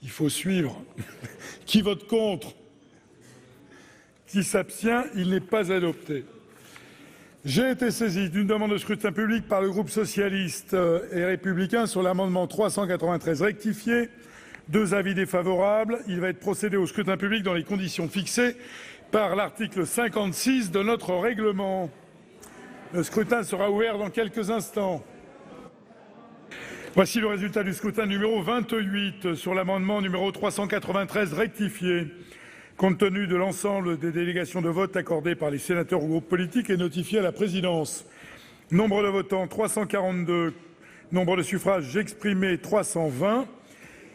S2: Il faut suivre. Qui vote contre? Qui s'abstient? Il n'est pas adopté. J'ai été saisi d'une demande de scrutin public par le groupe socialiste et républicain sur l'amendement 393 rectifié. 2 avis défavorables. Il va être procédé au scrutin public dans les conditions fixées par l'article 56 de notre règlement. Le scrutin sera ouvert dans quelques instants. Voici le résultat du scrutin numéro 28 sur l'amendement numéro 393 rectifié. Compte tenu de l'ensemble des délégations de vote accordées par les sénateurs ou groupes politiques et notifiées à la présidence. Nombre de votants 342, nombre de suffrages exprimés 320.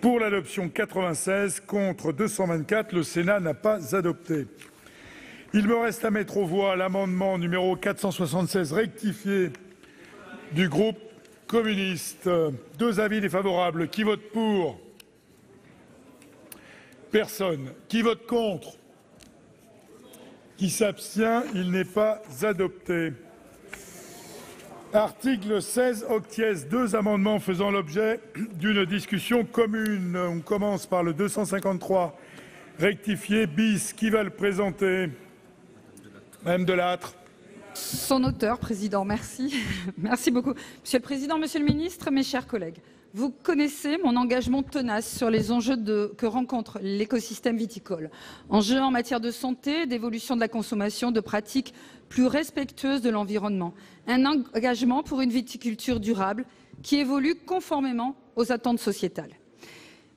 S2: Pour l'adoption 96, contre 224, le Sénat n'a pas adopté. Il me reste à mettre aux voix l'amendement numéro 476 rectifié du groupe communiste. 2 avis défavorables. Qui vote pour? Personne. Qui vote contre? Qui s'abstient? Il n'est pas adopté. Article 16 octies, 2 amendements faisant l'objet d'une discussion commune. On commence par le 253 rectifié bis. Qui va le présenter? Madame Delattre.
S17: Son auteur, Président, merci. Merci beaucoup. Monsieur le Président, Monsieur le Ministre, mes chers collègues, vous connaissez mon engagement tenace sur les enjeux que rencontre l'écosystème viticole. Enjeux en matière de santé, d'évolution de la consommation, de pratiques plus respectueuses de l'environnement. Un engagement pour une viticulture durable qui évolue conformément aux attentes sociétales.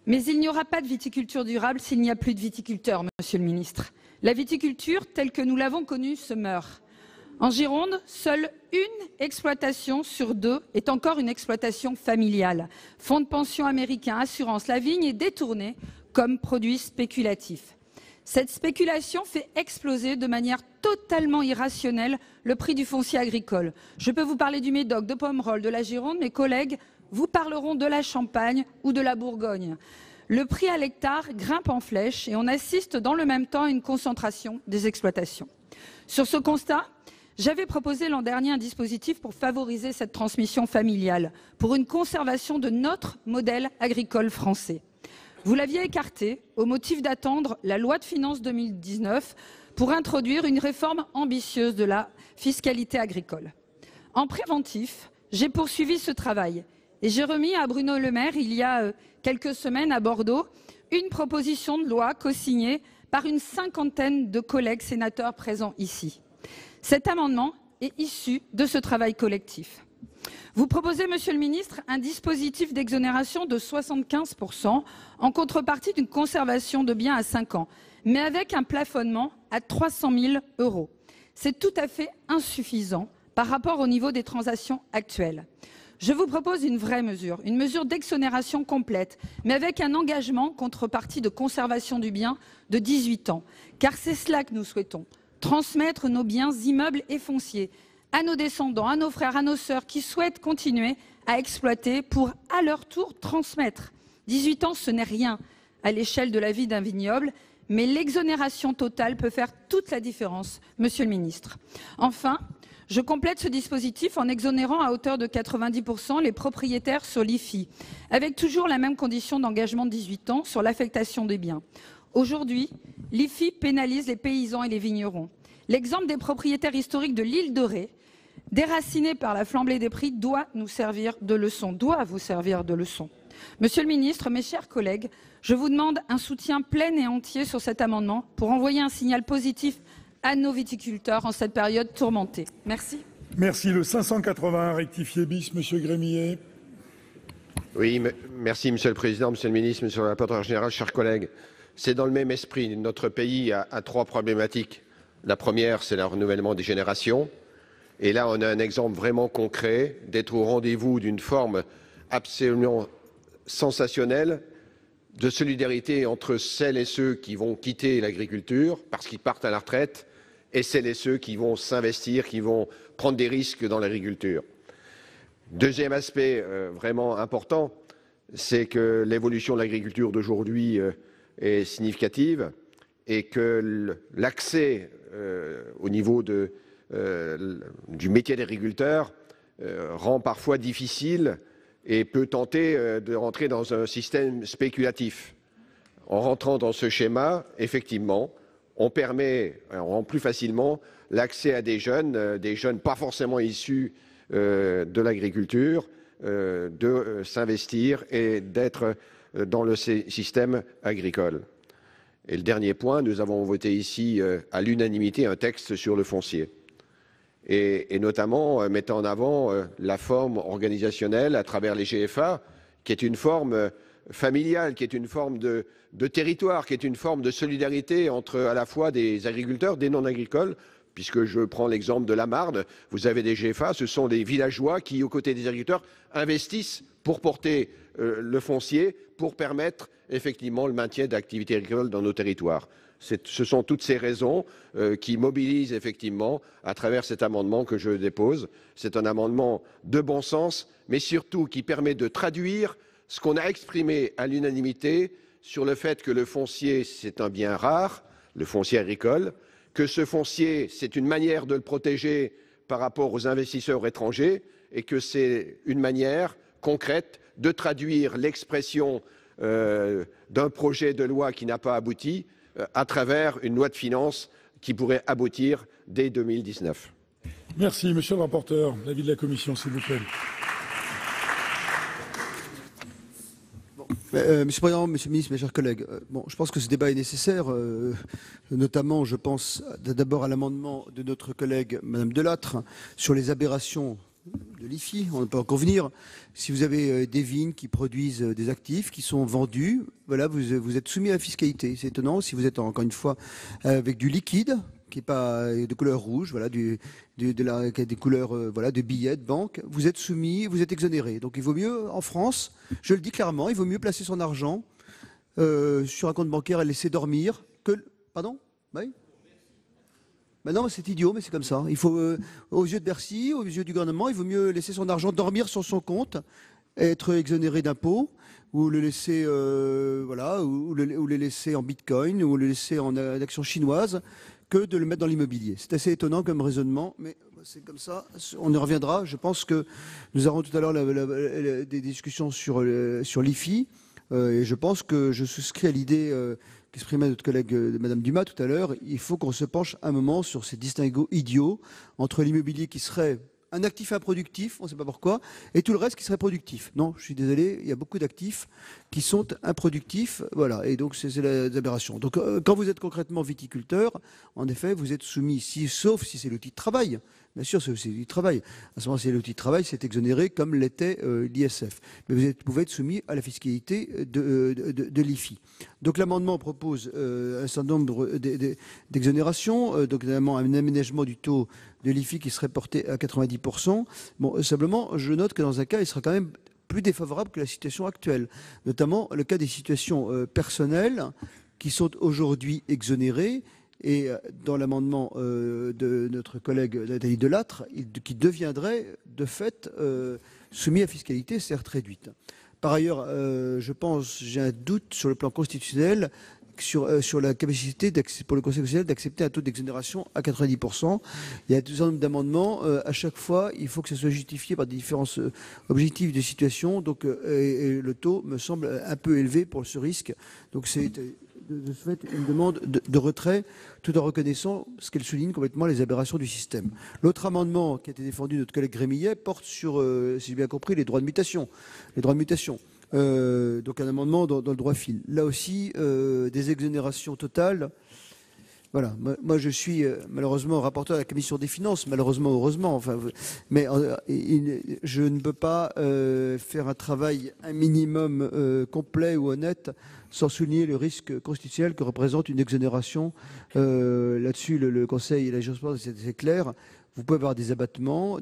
S17: Mais il n'y aura pas de viticulture durable s'il n'y a plus de viticulteurs, Monsieur le Ministre. La viticulture, telle que nous l'avons connue, se meurt. En Gironde, seule une exploitation sur 2 est encore une exploitation familiale. Fonds de pension américains, assurance, la vigne est détournée comme produit spéculatif. Cette spéculation fait exploser de manière totalement irrationnelle le prix du foncier agricole. Je peux vous parler du Médoc, de Pomerol, de la Gironde. Mes collègues vous parleront de la Champagne ou de la Bourgogne. Le prix à l'hectare grimpe en flèche et on assiste dans le même temps à une concentration des exploitations. Sur ce constat, j'avais proposé l'an dernier un dispositif pour favoriser cette transmission familiale, pour une conservation de notre modèle agricole français. Vous l'aviez écarté au motif d'attendre la loi de finances 2019 pour introduire une réforme ambitieuse de la fiscalité agricole. En préventif, j'ai poursuivi ce travail et j'ai remis à Bruno Le Maire, il y a quelques semaines à Bordeaux, une proposition de loi co-signée par une 50aine de collègues sénateurs présents ici. Cet amendement est issu de ce travail collectif. Vous proposez, Monsieur le Ministre, un dispositif d'exonération de 75% en contrepartie d'une conservation de biens à 5 ans, mais avec un plafonnement à 300 000 €. C'est tout à fait insuffisant par rapport au niveau des transactions actuelles. Je vous propose une vraie mesure, une mesure d'exonération complète, mais avec un engagement contrepartie de conservation du bien de 18 ans. Car c'est cela que nous souhaitons, transmettre nos biens immeubles et fonciers à nos descendants, à nos frères, à nos sœurs qui souhaitent continuer à exploiter pour, à leur tour, transmettre. 18 ans, ce n'est rien à l'échelle de la vie d'un vignoble, mais l'exonération totale peut faire toute la différence, Monsieur le Ministre. Enfin, je complète ce dispositif en exonérant à hauteur de 90% les propriétaires sur l'IFI, avec toujours la même condition d'engagement de 18 ans sur l'affectation des biens. Aujourd'hui, l'IFI pénalise les paysans et les vignerons. L'exemple des propriétaires historiques de l'île de Ré, déracinés par la flambée des prix, doit vous servir de leçon. Monsieur le ministre, mes chers collègues, je vous demande un soutien plein et entier sur cet amendement pour envoyer un signal positif à nos viticulteurs en cette période tourmentée. Merci.
S2: Merci. Le 581 rectifié bis, Monsieur Grémillet.
S18: Oui, merci Monsieur le Président, Monsieur le Ministre, Monsieur le rapporteur général, chers collègues. C'est dans le même esprit. Notre pays a trois problématiques. La première, c'est le renouvellement des générations. Et là, on a un exemple vraiment concret d'être au rendez-vous d'une forme absolument sensationnelle de solidarité entre celles et ceux qui vont quitter l'agriculture parce qu'ils partent à la retraite et celles et ceux qui vont s'investir, qui vont prendre des risques dans l'agriculture. Deuxième aspect vraiment important, c'est que l'évolution de l'agriculture d'aujourd'hui est significative et que l'accès au niveau du métier d'agriculteur rend parfois difficile et peut tenter de rentrer dans un système spéculatif. En rentrant dans ce schéma, effectivement, on rend plus facilement l'accès à des jeunes pas forcément issus de l'agriculture, de s'investir et d'être dans le système agricole. Et le dernier point, nous avons voté ici à l'unanimité un texte sur le foncier. Et notamment mettant en avant la forme organisationnelle à travers les GFA, qui est une forme familiale, qui est une forme de territoire, qui est une forme de solidarité entre à la fois des agriculteurs, des non-agricoles, puisque je prends l'exemple de la Marne, vous avez des GFA, ce sont des villageois qui, aux côtés des agriculteurs, investissent pour porter le foncier, pour permettre effectivement le maintien d'activités agricoles dans nos territoires. Ce sont toutes ces raisons qui mobilisent effectivement à travers cet amendement que je dépose. C'est un amendement de bon sens, mais surtout qui permet de traduire ce qu'on a exprimé à l'unanimité sur le fait que le foncier, c'est un bien rare, le foncier agricole, que ce foncier, c'est une manière de le protéger par rapport aux investisseurs étrangers et que c'est une manière concrète de traduire l'expression d'un projet de loi qui n'a pas abouti à travers une loi de finances qui pourrait aboutir dès 2019.
S2: Merci, Monsieur le rapporteur. L'avis de la Commission, s'il vous plaît.
S5: Monsieur le Président, Monsieur le Ministre, mes chers collègues, je pense que ce débat est nécessaire, notamment, je pense d'abord à l'amendement de notre collègue Madame Delattre sur les aberrations de l'IFI. On ne peut en convenir. Si vous avez des vignes qui produisent des actifs qui sont vendus, voilà, vous êtes soumis à la fiscalité. C'est étonnant. Si vous êtes encore une fois avec du liquide qui n'est pas de couleur rouge, voilà, qui a des couleurs, voilà, de billets de banque, vous êtes soumis, vous êtes exonéré. Donc il vaut mieux, en France, je le dis clairement, il vaut mieux placer son argent sur un compte bancaire et laisser dormir que... Pardon ? Oui ? Ben non, c'est idiot, mais c'est comme ça. Il faut, aux yeux de Bercy, aux yeux du gouvernement, il vaut mieux laisser son argent dormir sur son compte, être exonéré d'impôts, ou le laisser, voilà, ou le laisser en bitcoin, ou le laisser en actions chinoises, que de le mettre dans l'immobilier. C'est assez étonnant comme raisonnement, mais c'est comme ça. On y reviendra. Je pense que nous aurons tout à l'heure des discussions sur l'IFI, et je pense que je souscris à l'idée qu'exprimait notre collègue Madame Dumas tout à l'heure. Il faut qu'on se penche un moment sur ces distinguos idiots entre l'immobilier qui serait un actif improductif, on ne sait pas pourquoi, et tout le reste qui serait productif. Non, je suis désolé, il y a beaucoup d'actifs qui sont improductifs, voilà, et donc c'est les aberrations. Donc quand vous êtes concrètement viticulteur, en effet, vous êtes soumis ici, sauf si c'est l'outil de travail. Bien sûr, c'est l'outil de travail. À ce moment, si c'est l'outil de travail, c'est exonéré comme l'était l'ISF. Mais vous pouvez être soumis à la fiscalité de l'IFI. Donc l'amendement propose un certain nombre d'exonérations, donc notamment un aménagement du taux de l'IFI qui serait porté à 90%. Bon, simplement, je note que dans un cas, il sera quand même plus défavorable que la situation actuelle, notamment le cas des situations personnelles qui sont aujourd'hui exonérées. Et dans l'amendement de notre collègue Nathalie Delattre, qui deviendrait de fait soumis à fiscalité certes réduite. Par ailleurs, je pense, j'ai un doute sur le plan constitutionnel sur la capacité pour le Conseil constitutionnel d'accepter un taux d'exonération à 90%. Il y a tout un certain nombre d'amendements. À chaque fois, il faut que ça soit justifié par des différences objectives de situation. Donc, et le taux me semble un peu élevé pour ce risque. Donc, c'est de ce fait une demande de retrait, tout en reconnaissant ce qu'elle souligne complètement les aberrations du système. L'autre amendement qui a été défendu de notre collègue Grémillet porte sur, si j'ai bien compris, les droits de mutation. Donc un amendement dans le droit fil. Là aussi, des exonérations totales. Voilà. Moi, je suis malheureusement rapporteur de la commission des finances, malheureusement, heureusement. Enfin, mais je ne peux pas faire un travail un minimum complet ou honnête sans souligner le risque constitutionnel que représente une exonération. Là-dessus, le Conseil et la jurisprudence, c'est clair. Vous pouvez avoir des abattements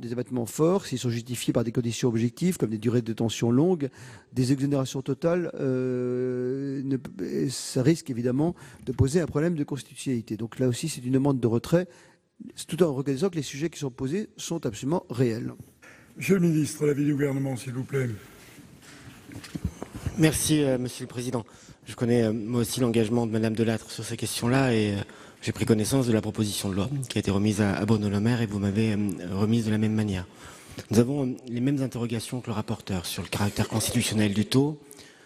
S5: forts, s'ils sont justifiés par des conditions objectives, comme des durées de détention longues, des exonérations totales, ça risque évidemment de poser un problème de constitutionnalité. Donc là aussi, c'est une demande de retrait, tout en reconnaissant que les sujets qui sont posés sont absolument réels.
S2: Monsieur le ministre, l'avis du gouvernement, s'il vous plaît.
S19: Merci, Monsieur le Président. Je connais moi aussi l'engagement de Madame Delattre sur ces questions-là et j'ai pris connaissance de la proposition de loi qui a été remise à Bruno Le Maire et vous m'avez remise de la même manière. Nous avons les mêmes interrogations que le rapporteur sur le caractère constitutionnel du taux,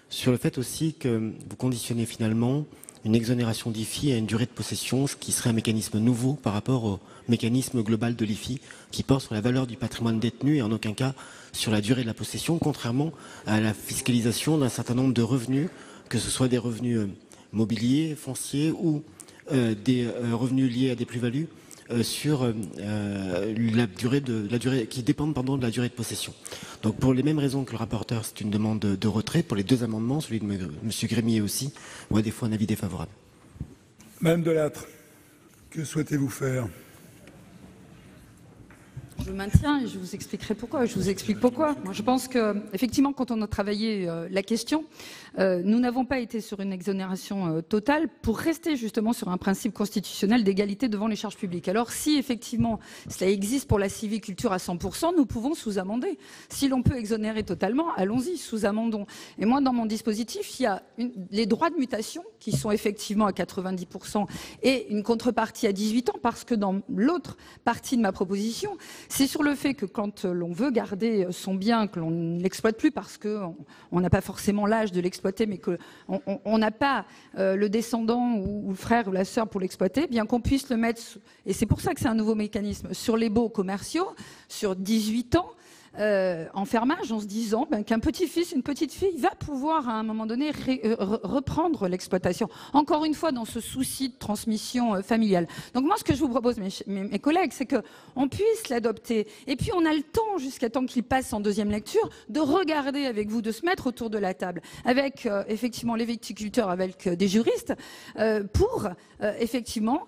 S19: sur le fait aussi que vous conditionnez finalement une exonération d'IFI à une durée de possession, ce qui serait un mécanisme nouveau par rapport au mécanisme global de l'IFI qui porte sur la valeur du patrimoine détenu et en aucun cas sur la durée de la possession, contrairement à la fiscalisation d'un certain nombre de revenus, que ce soit des revenus mobiliers, fonciers ou des revenus liés à des plus-values sur la durée qui dépendent de la durée de possession. Donc pour les mêmes raisons que le rapporteur, c'est une demande de retrait pour les deux amendements, celui de M. Grémillet aussi, ou à défaut un avis défavorable.
S2: Madame Delattre, que souhaitez-vous faire?
S17: Je maintiens et je vous expliquerai pourquoi. Je vous explique pourquoi. Moi, je pense que, effectivement, quand on a travaillé la question, nous n'avons pas été sur une exonération totale pour rester justement sur un principe constitutionnel d'égalité devant les charges publiques. Alors, si effectivement cela existe pour la civiculture à 100%, nous pouvons sous-amender. Si l'on peut exonérer totalement, allons-y, sous-amendons. Et moi, dans mon dispositif, il y a les droits de mutation qui sont effectivement à 90% et une contrepartie à 18 ans, parce que dans l'autre partie de ma proposition, c'est sur le fait que quand l'on veut garder son bien, que l'on ne l'exploite plus parce qu'on n'a pas forcément l'âge de l'exploiter, mais qu'on n'a pas le descendant ou le frère ou la sœur pour l'exploiter, bien qu'on puisse le mettre, et c'est pour ça que c'est un nouveau mécanisme, sur les baux commerciaux, sur 18 ans, en fermage, en se disant qu'un petit-fils, une petite-fille va pouvoir à un moment donné reprendre l'exploitation. Encore une fois, dans ce souci de transmission familiale. Donc moi, ce que je vous propose, mes collègues, c'est qu'on puisse l'adopter. Et puis on a le temps, jusqu'à temps qu'il passe en deuxième lecture, de regarder avec vous, de se mettre autour de la table, avec effectivement les viticulteurs, avec des juristes, pour effectivement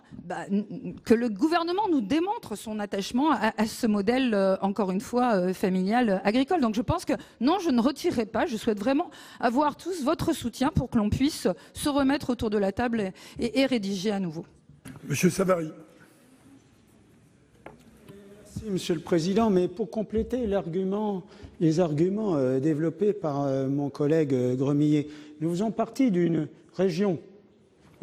S17: que le gouvernement nous démontre son attachement à ce modèle, encore une fois, familial agricole. Donc je pense que non, je ne retirerai pas. Je souhaite vraiment avoir tous votre soutien pour que l'on puisse se remettre autour de la table et rédiger à nouveau.
S2: Monsieur Savary.
S20: Merci, Monsieur le Président. Mais pour compléter les arguments développés par mon collègue Gremillet, nous faisons partie d'une région,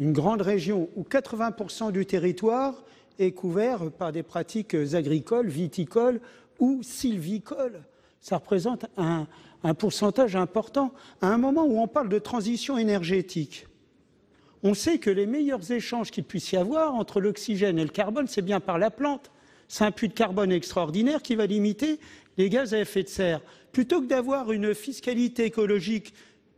S20: une grande région, où 80% du territoire est couvert par des pratiques agricoles, viticoles ou sylvicoles. Ça représente un pourcentage important. À un moment où on parle de transition énergétique, on sait que les meilleurs échanges qu'il puisse y avoir entre l'oxygène et le carbone, c'est bien par la plante. C'est un puits de carbone extraordinaire qui va limiter les gaz à effet de serre. Plutôt que d'avoir une fiscalité écologique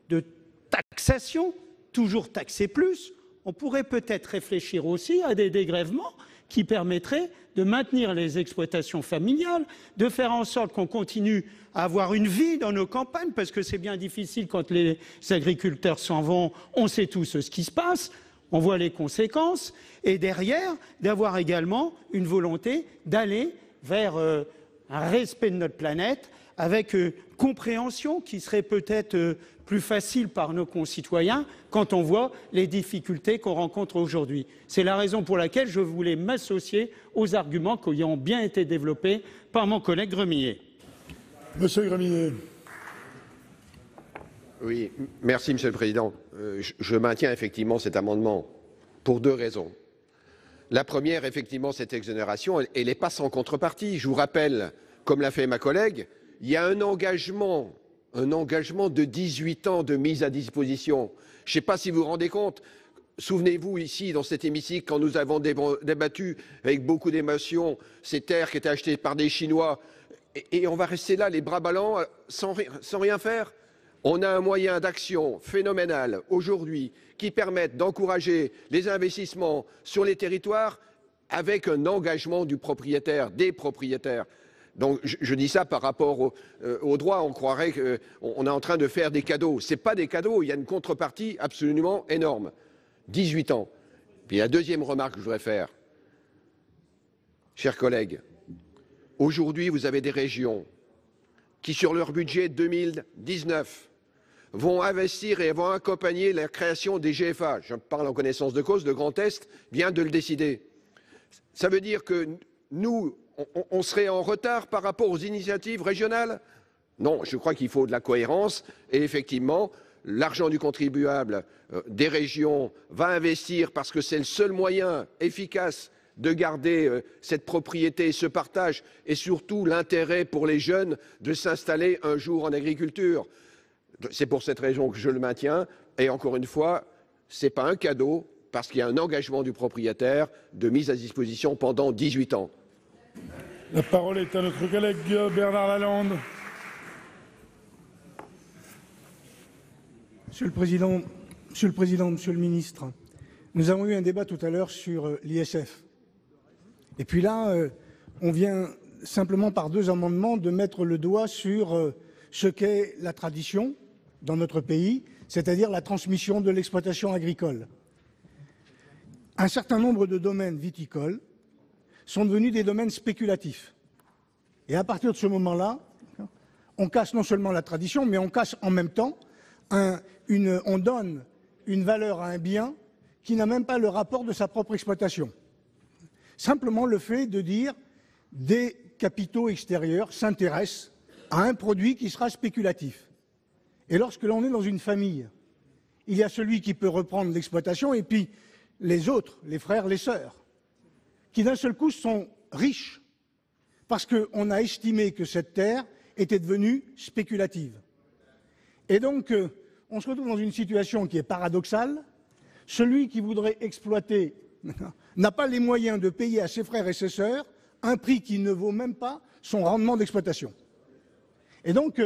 S20: de taxation, toujours taxer plus, on pourrait peut-être réfléchir aussi à des dégrèvements qui permettraient de maintenir les exploitations familiales, de faire en sorte qu'on continue à avoir une vie dans nos campagnes, parce que c'est bien difficile quand les agriculteurs s'en vont, on sait tous ce qui se passe, on voit les conséquences, et derrière, d'avoir également une volonté d'aller vers un respect de notre planète, avec compréhension qui serait peut-être plus facile par nos concitoyens quand on voit les difficultés qu'on rencontre aujourd'hui. C'est la raison pour laquelle je voulais m'associer aux arguments qui ont bien été développés par mon collègue Gremillet.
S2: Monsieur Gremillet.
S18: Oui, merci Monsieur le Président. Je maintiens effectivement cet amendement pour deux raisons. La première, effectivement, cette exonération, elle n'est pas sans contrepartie. Je vous rappelle, comme l'a fait ma collègue, il y a un engagement de 18 ans de mise à disposition. Je ne sais pas si vous vous rendez compte. Souvenez-vous ici, dans cet hémicycle, quand nous avons débattu avec beaucoup d'émotion ces terres qui étaient achetées par des Chinois, et on va rester là, les bras ballants, sans rien faire. On a un moyen d'action phénoménal aujourd'hui qui permette d'encourager les investissements sur les territoires avec un engagement du propriétaire, des propriétaires. Donc je dis ça par rapport au droit. On croirait qu'on est en train de faire des cadeaux. Ce n'est pas des cadeaux, il y a une contrepartie absolument énorme. 18 ans. Puis la deuxième remarque que je voudrais faire, chers collègues, aujourd'hui vous avez des régions qui, sur leur budget 2019, vont investir et vont accompagner la création des GFA. Je parle en connaissance de cause, le Grand Est vient de le décider. Ça veut dire que nous, on serait en retard par rapport aux initiatives régionales? Non, je crois qu'il faut de la cohérence et effectivement, l'argent du contribuable des régions va investir parce que c'est le seul moyen efficace de garder cette propriété, ce partage et surtout l'intérêt pour les jeunes de s'installer un jour en agriculture. C'est pour cette raison que je le maintiens et encore une fois, ce n'est pas un cadeau parce qu'il y a un engagement du propriétaire de mise à disposition pendant 18 ans.
S2: La parole est à notre collègue Bernard Lalande.
S21: Monsieur le Président, Monsieur le Ministre, nous avons eu un débat tout à l'heure sur l'ISF. Et puis là, on vient simplement par deux amendements de mettre le doigt sur ce qu'est la tradition dans notre pays, c'est-à-dire la transmission de l'exploitation agricole. Un certain nombre de domaines viticoles sont devenus des domaines spéculatifs. Et à partir de ce moment-là, on casse non seulement la tradition, mais on casse en même temps, on donne une valeur à un bien qui n'a même pas le rapport de sa propre exploitation. Simplement le fait de dire des capitaux extérieurs s'intéressent à un produit qui sera spéculatif. Et lorsque l'on est dans une famille, il y a celui qui peut reprendre l'exploitation et puis les autres, les frères, les sœurs, qui d'un seul coup sont riches parce qu'on a estimé que cette terre était devenue spéculative. Et donc, on se retrouve dans une situation qui est paradoxale. Celui qui voudrait exploiter n'a pas les moyens de payer à ses frères et ses sœurs un prix qui ne vaut même pas son rendement d'exploitation. Et donc,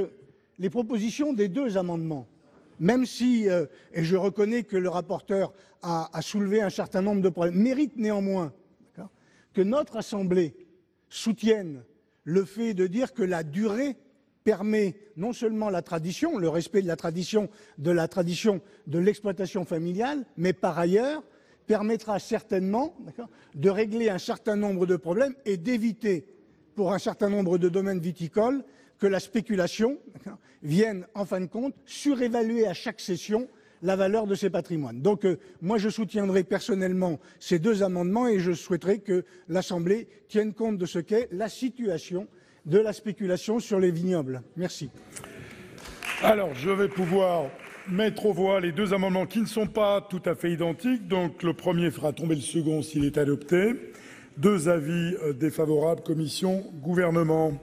S21: les propositions des deux amendements, même si, et je reconnais que le rapporteur a soulevé un certain nombre de problèmes, méritent néanmoins que notre Assemblée soutienne le fait de dire que la durée permet non seulement la tradition, le respect de la tradition de l'exploitation familiale, mais par ailleurs permettra certainement de régler un certain nombre de problèmes et d'éviter, pour un certain nombre de domaines viticoles, que la spéculation vienne, en fin de compte, surévaluer à chaque session la valeur de ces patrimoines. Donc, moi, je soutiendrai personnellement ces deux amendements et je souhaiterais que l'Assemblée tienne compte de ce qu'est la situation de la spéculation sur les vignobles. Merci.
S2: Alors, je vais pouvoir mettre aux voix les deux amendements qui ne sont pas tout à fait identiques. Donc, le premier fera tomber le second s'il est adopté. Deux avis défavorables, commission, gouvernement.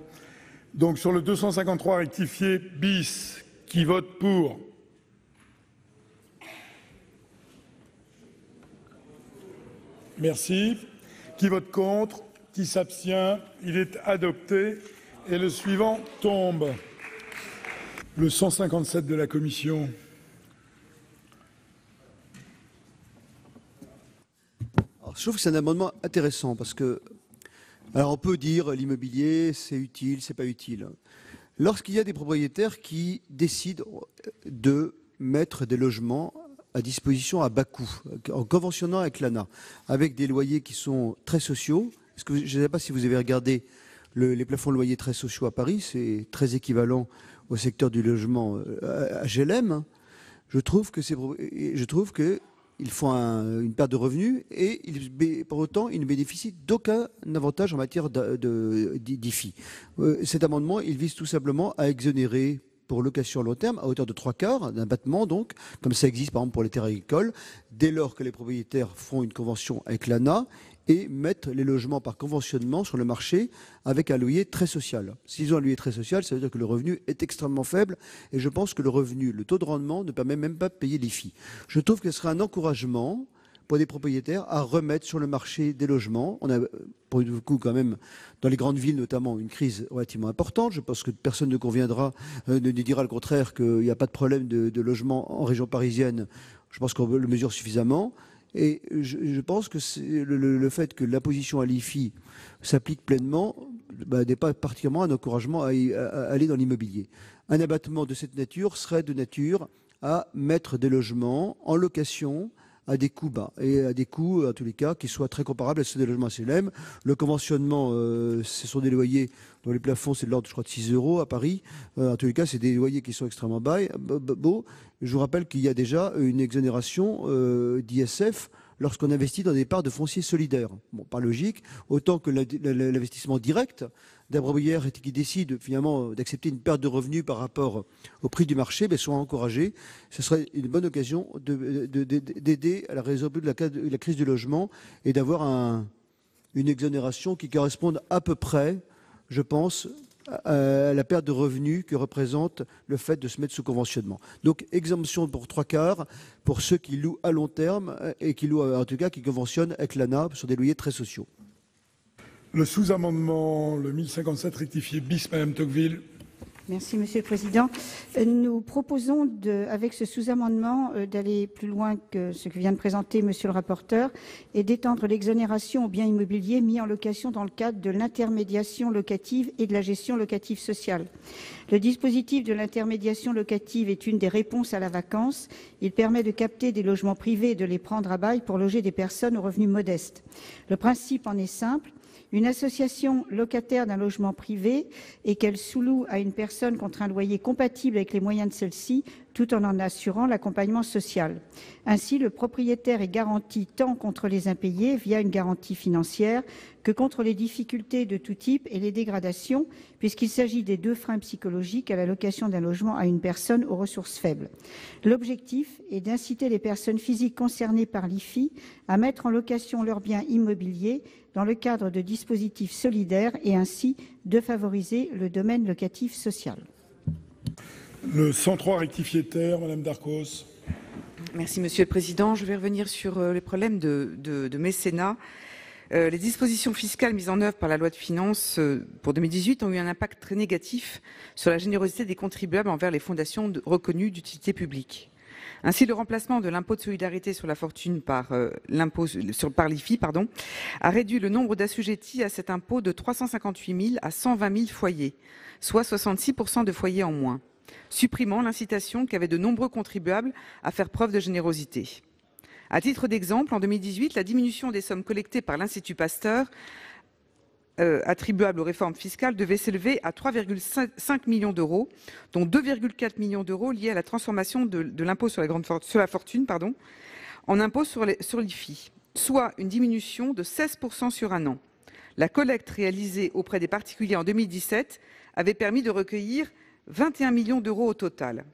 S2: Donc, sur le 253 rectifié bis, qui vote pour? Merci. Qui vote contre? Qui s'abstient? Il est adopté. Et le suivant tombe. Le 157 de la commission.
S5: Alors, je trouve que c'est un amendement intéressant parce que, alors on peut dire l'immobilier c'est utile, c'est pas utile. Lorsqu'il y a des propriétaires qui décident de mettre des logements à disposition à bas coût, en conventionnant avec l'ANA, avec des loyers qui sont très sociaux. Est-ce que je ne sais pas si vous avez regardé les plafonds de loyers très sociaux à Paris, c'est très équivalent au secteur du logement HLM. Je trouve qu'ils font une perte de revenus et pour autant ils ne bénéficient d'aucun avantage en matière d'IFI. Cet amendement, il vise tout simplement à exonérer pour location à long terme à hauteur de 3/4 d'un battement, donc, comme ça existe par exemple pour les terres agricoles, dès lors que les propriétaires font une convention avec l'ANA et mettent les logements par conventionnement sur le marché avec un loyer très social. S'ils ont un loyer très social, ça veut dire que le revenu est extrêmement faible et je pense que le taux de rendement ne permet même pas de payer l'IFI. Je trouve que ce serait un encouragement pour des propriétaires à remettre sur le marché des logements. On a, pour le coup, quand même, dans les grandes villes notamment, une crise relativement importante. Je pense que personne ne ne dira le contraire qu'il n'y a pas de problème de logement en région parisienne. Je pense qu'on le mesure suffisamment. Et je pense que le fait que l'imposition à l'IFI s'applique pleinement n'est pas particulièrement un encouragement à aller dans l'immobilier. Un abattement de cette nature serait de nature à mettre des logements en location à des coûts bas et à des coûts, en tous les cas, qui soient très comparables à ceux des logements HLM. Le conventionnement, ce sont des loyers dont les plafonds, c'est de l'ordre, je crois, de 6 € à Paris. En tous les cas, c'est des loyers qui sont extrêmement beaux. Je vous rappelle qu'il y a déjà une exonération d'ISF lorsqu'on investit dans des parts de foncier solidaire. Bon, par logique, autant que l'investissement direct d'un propriétaire qui décide finalement d'accepter une perte de revenus par rapport au prix du marché, soit encouragé. Ce serait une bonne occasion d'aider à la résolution de la crise du logement et d'avoir une exonération qui corresponde à peu près, je pense, à la perte de revenus que représente le fait de se mettre sous conventionnement. Donc exemption pour 3/4 pour ceux qui louent à long terme et qui louent, en tout cas, qui conventionnent avec l'ANA sur des loyers très sociaux.
S2: Le sous-amendement, le 1057 rectifié bis, Madame Tocqueville.
S1: Merci, Monsieur le Président. Nous proposons, avec ce sous-amendement, d'aller plus loin que ce que vient de présenter Monsieur le rapporteur et d'étendre l'exonération aux biens immobiliers mis en location dans le cadre de l'intermédiation locative et de la gestion locative sociale. Le dispositif de l'intermédiation locative est une des réponses à la vacance. Il permet de capter des logements privés et de les prendre à bail pour loger des personnes aux revenus modestes. Le principe en est simple. Une association locataire d'un logement privé et qu'elle sous-loue à une personne contre un loyer compatible avec les moyens de celle-ci, tout en assurant l'accompagnement social. Ainsi, le propriétaire est garanti tant contre les impayés via une garantie financière que contre les difficultés de tout type et les dégradations, puisqu'il s'agit des deux freins psychologiques à la location d'un logement à une personne aux ressources faibles. L'objectif est d'inciter les personnes physiques concernées par l'IFI à mettre en location leurs biens immobiliers dans le cadre de dispositifs solidaires et ainsi de favoriser le domaine locatif social.
S2: Le 103 rectifié terre, Madame Darcos.
S22: Merci Monsieur le Président. Je vais revenir sur les problèmes de mécénat. Les dispositions fiscales mises en œuvre par la loi de finances pour 2018 ont eu un impact très négatif sur la générosité des contribuables envers les fondations reconnues d'utilité publique. Ainsi, le remplacement de l'impôt de solidarité sur la fortune par l'IFI a réduit le nombre d'assujettis à cet impôt de 358 000 à 120 000 foyers, soit 66 % de foyers en moins, supprimant l'incitation qu'avaient de nombreux contribuables à faire preuve de générosité. À titre d'exemple, en 2018, la diminution des sommes collectées par l'Institut Pasteur attribuables aux réformes fiscales devait s'élever à 3,5 millions d'euros, dont 2,4 millions d'euros liés à la transformation de l'impôt sur la fortune en impôt sur l'IFI, soit une diminution de 16 % sur un an. La collecte réalisée auprès des particuliers en 2017 avait permis de recueillir 21 millions d'euros au total.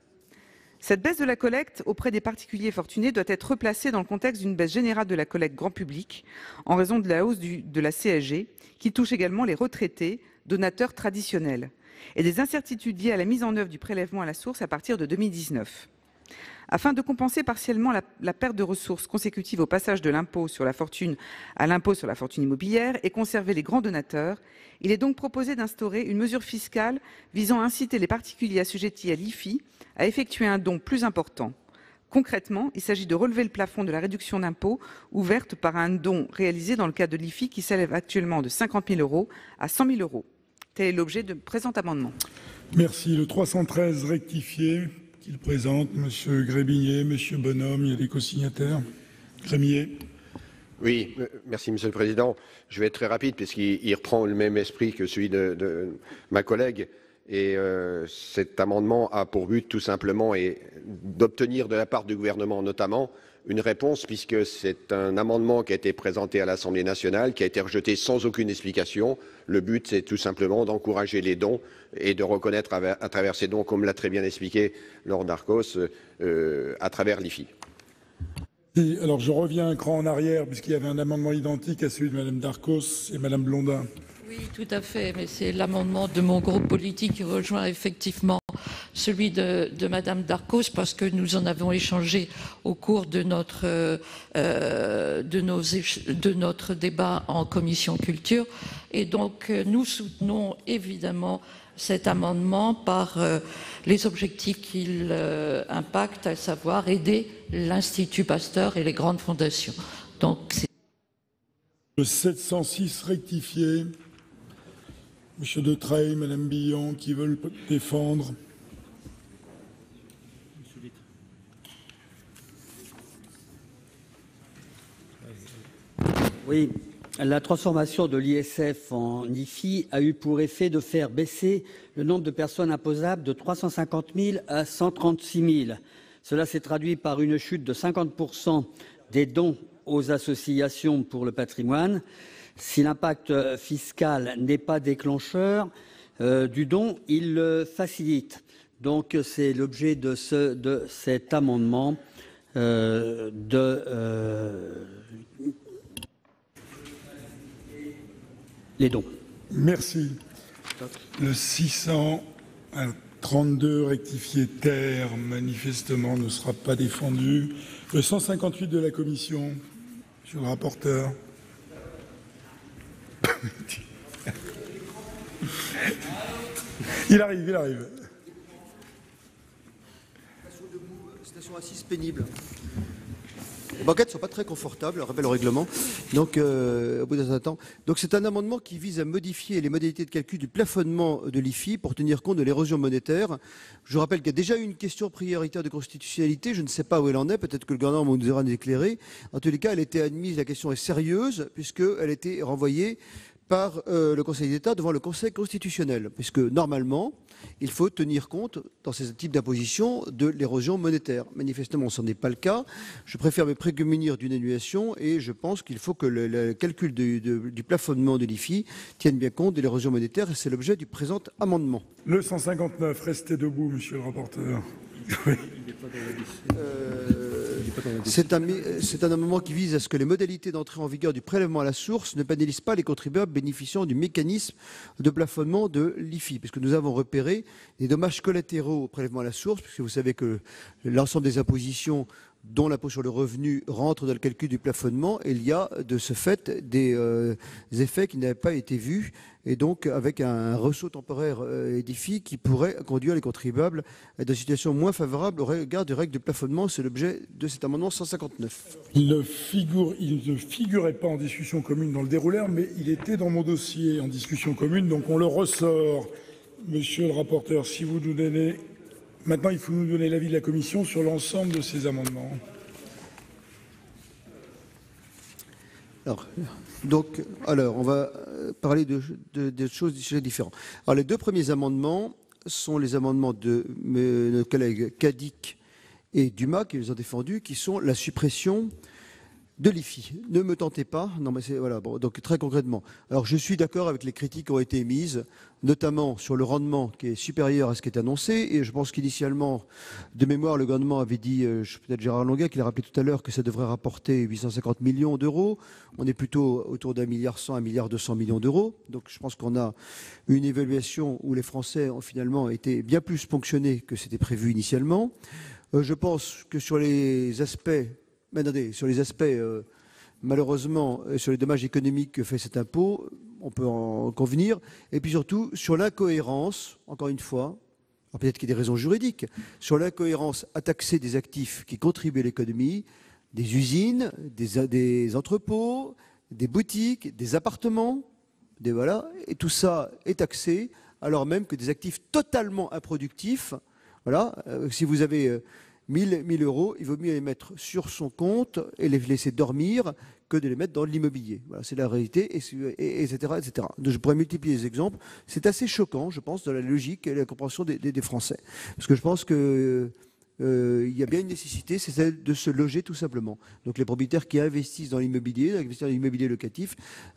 S22: Cette baisse de la collecte auprès des particuliers fortunés doit être replacée dans le contexte d'une baisse générale de la collecte grand public en raison de la hausse de la CSG qui touche également les retraités, donateurs traditionnels, et des incertitudes liées à la mise en œuvre du prélèvement à la source à partir de 2019. Afin de compenser partiellement la perte de ressources consécutive au passage de l'impôt sur la fortune à l'impôt sur la fortune immobilière et conserver les grands donateurs, il est donc proposé d'instaurer une mesure fiscale visant à inciter les particuliers assujettis à l'IFI à effectuer un don plus important. Concrètement, il s'agit de relever le plafond de la réduction d'impôt ouverte par un don réalisé dans le cadre de l'IFI qui s'élève actuellement de 50 000 € à 100 000 €. Tel est l'objet de présent amendement.
S2: Merci. Le 313 rectifié qu'il présente, Monsieur Grébigné, Monsieur Bonhomme, il y a des co-signataires. Grémier.
S18: Oui, merci Monsieur le Président. Je vais être très rapide puisqu'il reprend le même esprit que celui de ma collègue. Et cet amendement a pour but tout simplement d'obtenir de la part du gouvernement notamment une réponse puisque c'est un amendement qui a été présenté à l'Assemblée nationale, qui a été rejeté sans aucune explication. Le but, c'est tout simplement d'encourager les dons et de reconnaître à travers ces dons, comme l'a très bien expliqué Laure Darcos, à travers l'IFI.
S2: Alors je reviens un cran en arrière, puisqu'il y avait un amendement identique à celui de Mme Darcos et Mme Blondin.
S6: Oui, tout à fait, mais c'est l'amendement de mon groupe politique qui rejoint effectivement celui de Mme Darcos, parce que nous en avons échangé au cours de notre débat en commission culture. Et donc, nous soutenons évidemment cet amendement par les objectifs qu'il impacte, à savoir aider l'Institut Pasteur et les grandes fondations. Donc, c'est...
S2: Le 706 rectifié. Monsieur Detreuil, Madame Billon, qui veulent défendre.
S7: Oui, la transformation de l'ISF en IFI a eu pour effet de faire baisser le nombre de personnes imposables de 350 000 à 136 000. Cela s'est traduit par une chute de 50% des dons aux associations pour le patrimoine. Si l'impact fiscal n'est pas déclencheur du don, il le facilite. Donc c'est l'objet de cet amendement les dons.
S2: Merci. Le 632 rectifié terre, manifestement, ne sera pas défendu. Le 158 de la Commission, monsieur le rapporteur. Il arrive.
S5: Station assise pénible. Les banquettes ne sont pas très confortables, rappelle le règlement. Donc, au bout d'un certain temps. Donc, c'est un amendement qui vise à modifier les modalités de calcul du plafonnement de l'IFI pour tenir compte de l'érosion monétaire. Je vous rappelle qu'il y a déjà eu une question prioritaire de constitutionnalité. Je ne sais pas où elle en est. Peut-être que le gouvernement nous aura éclairé. En tous les cas, elle était admise. La question est sérieuse puisqu'elle a été renvoyée par le Conseil d'État devant le Conseil constitutionnel, puisque normalement, il faut tenir compte, dans ces types d'impositions, de l'érosion monétaire. Manifestement, ce n'est pas le cas. Je préfère me prémunir d'une annulation et je pense qu'il faut que le calcul du plafonnement de l'IFI tienne bien compte de l'érosion monétaire et c'est l'objet du présent amendement.
S2: Le 159, restez debout, monsieur le rapporteur. Oui.
S5: C'est un amendement qui vise à ce que les modalités d'entrée en vigueur du prélèvement à la source ne pénalisent pas les contribuables bénéficiant du mécanisme de plafonnement de l'IFI, puisque nous avons repéré des dommages collatéraux au prélèvement à la source, puisque vous savez que l'ensemble des impositions dont l'impôt sur le revenu rentre dans le calcul du plafonnement, et il y a de ce fait des effets qui n'avaient pas été vus, et donc avec un ressaut temporaire d'IFI qui pourrait conduire les contribuables à des situations moins favorables au regard des règles de plafonnement. C'est l'objet de cet amendement 159.
S2: Il ne figurait pas en discussion commune dans le dérouleur, mais il était dans mon dossier en discussion commune, donc on le ressort. Monsieur le rapporteur, si vous nous donnez... Maintenant, il faut nous donner l'avis de la Commission sur l'ensemble de ces amendements.
S5: Alors, on va parler de choses différentes. Alors, les deux premiers amendements sont les amendements de nos collègues Cadic et Dumas qui les ont défendus, qui sont la suppression de l'IFI. Ne me tentez pas. Non, mais c'est voilà. Bon, donc très concrètement. Alors, je suis d'accord avec les critiques qui ont été émises, notamment sur le rendement qui est supérieur à ce qui est annoncé. Et je pense qu'initialement, de mémoire, le gouvernement avait dit, peut-être Gérard Longuet qui l'a rappelé tout à l'heure, que ça devrait rapporter 850 millions d'euros. On est plutôt autour d'1,1 milliard, 1,2 milliard d'euros. Donc, je pense qu'on a une évaluation où les Français ont finalement été bien plus ponctionnés que c'était prévu initialement. Je pense que sur les aspects malheureusement, sur les dommages économiques que fait cet impôt, on peut en convenir. Et puis surtout, sur l'incohérence, encore une fois, peut-être qu'il y a des raisons juridiques, sur l'incohérence à taxer des actifs qui contribuent à l'économie, des usines, des entrepôts, des boutiques, des appartements, et tout ça est taxé, alors même que des actifs totalement improductifs, si vous avez 1 000 euros, il vaut mieux les mettre sur son compte et les laisser dormir que de les mettre dans l'immobilier. Voilà, c'est la réalité, etc., etc. Donc, je pourrais multiplier les exemples. C'est assez choquant, je pense, dans la logique et la compréhension des Français. Parce que je pense que il y a bien une nécessité, c'est celle de se loger tout simplement. Donc les propriétaires qui investissent dans l'immobilier, locatif,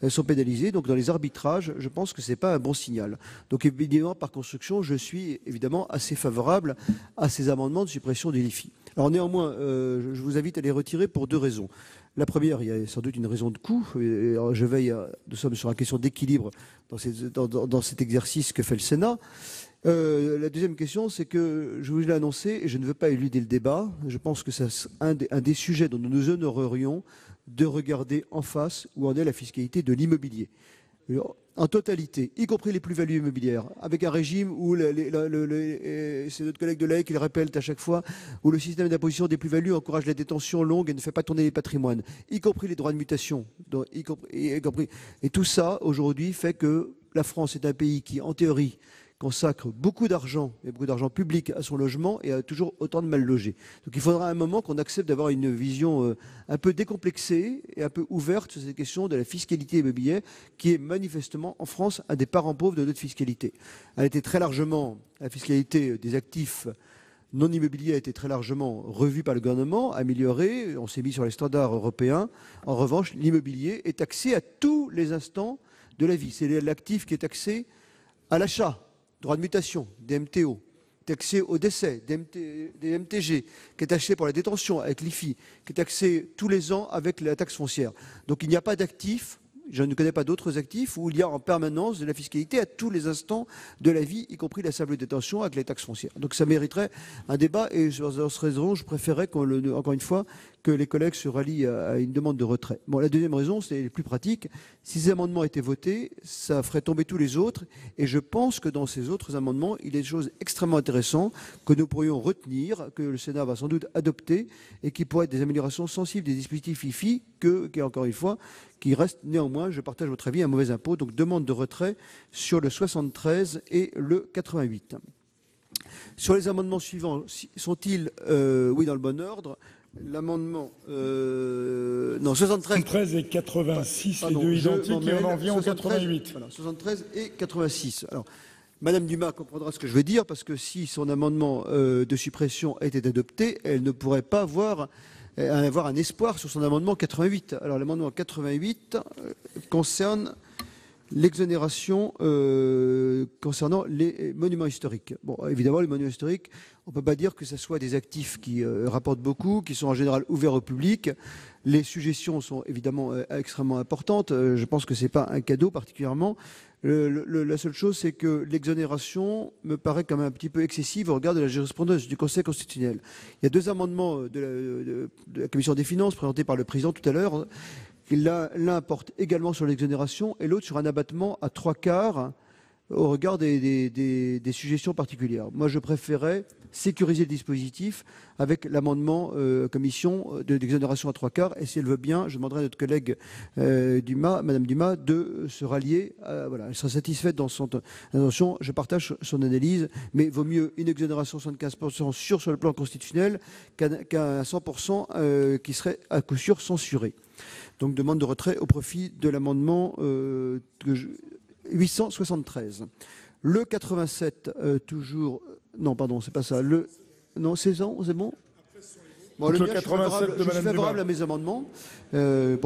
S5: sont pénalisés. Donc dans les arbitrages, je pense que ce n'est pas un bon signal. Donc évidemment, par construction, je suis évidemment assez favorable à ces amendements de suppression de l'IFI. Alors néanmoins, je vous invite à les retirer pour deux raisons. La première, il y a sans doute une raison de coût. Et je veille, nous sommes sur une question d'équilibre dans cet exercice que fait le Sénat. La deuxième question, c'est que je vous l'ai annoncé, et je ne veux pas éluder le débat, je pense que c'est un des sujets dont nous nous honorerions de regarder en face où en est la fiscalité de l'immobilier. En totalité, y compris les plus-values immobilières, avec un régime où, c'est notre collègue de l'AE qui le rappelle à chaque fois, où le système d'imposition des plus-values encourage la détention longue et ne fait pas tourner les patrimoines, y compris les droits de mutation. Et tout ça, aujourd'hui, fait que la France est un pays qui, en théorie, consacre beaucoup d'argent, et beaucoup d'argent public à son logement et a toujours autant de mal logés. Donc il faudra un moment qu'on accepte d'avoir une vision un peu décomplexée et un peu ouverte sur cette question de la fiscalité immobilière qui est manifestement en France un des parents pauvres de notre fiscalité. Elle a été très largement, la fiscalité des actifs non immobiliers a été très largement revue par le gouvernement, améliorée, on s'est mis sur les standards européens. En revanche, l'immobilier est taxé à tous les instants de la vie. C'est l'actif qui est taxé à l'achat, droit de mutation, des MTO, taxé au décès, des MTG, qui est taxé pour la détention avec l'IFI, qui est taxé tous les ans avec la taxe foncière. Donc il n'y a pas d'actifs, je ne connais pas d'autres actifs, où il y a en permanence de la fiscalité à tous les instants de la vie, y compris la simple détention avec les taxes foncières. Donc ça mériterait un débat et sur cette raison, je préférerais encore une fois, que les collègues se rallient à une demande de retrait. Bon, la deuxième raison, c'est plus pratique. Si ces amendements étaient votés, ça ferait tomber tous les autres. Et je pense que dans ces autres amendements, il y a des choses extrêmement intéressantes que nous pourrions retenir, que le Sénat va sans doute adopter et qui pourraient être des améliorations sensibles des dispositifs IFI, qui encore une fois, qui restent néanmoins, je partage votre avis, un mauvais impôt. Donc demande de retrait sur le 73 et le 88. Sur les amendements suivants, sont-ils, oui, dans le bon ordre? L'amendement
S2: 73 et 86, les deux identiques, et on en vient au 88.
S5: Voilà, 73 et 86. Alors, Madame Dumas comprendra ce que je veux dire, parce que si son amendement de suppression était adopté, elle ne pourrait pas avoir un espoir sur son amendement 88. Alors, l'amendement 88 concerne l'exonération concernant les monuments historiques. Bon, évidemment, les monuments historiques, on ne peut pas dire que ce soit des actifs qui rapportent beaucoup, qui sont en général ouverts au public. Les suggestions sont évidemment extrêmement importantes. Je pense que ce n'est pas un cadeau particulièrement. La seule chose, c'est que l'exonération me paraît quand même un petit peu excessive au regard de la jurisprudence du Conseil constitutionnel. Il y a deux amendements de la Commission des finances présentés par le président tout à l'heure. L'un porte également sur l'exonération et l'autre sur un abattement à 3/4 au regard des suggestions particulières. Moi, je préférais sécuriser le dispositif avec l'amendement commission de l'exonération à 3/4. Et si elle veut bien, je demanderai à notre collègue Madame Dumas, de se rallier. Voilà, elle sera satisfaite dans son intention. Je partage son analyse, mais vaut mieux une exonération 75% sur le plan constitutionnel qu'un 100% qui serait à coup sûr censuré. Donc, demande de retrait au profit de l'amendement 873. Le 87, toujours... Non, pardon, c'est pas ça. Non, 16 ans, c'est bon. Bon, le 87 je suis favorable à mes amendements. Je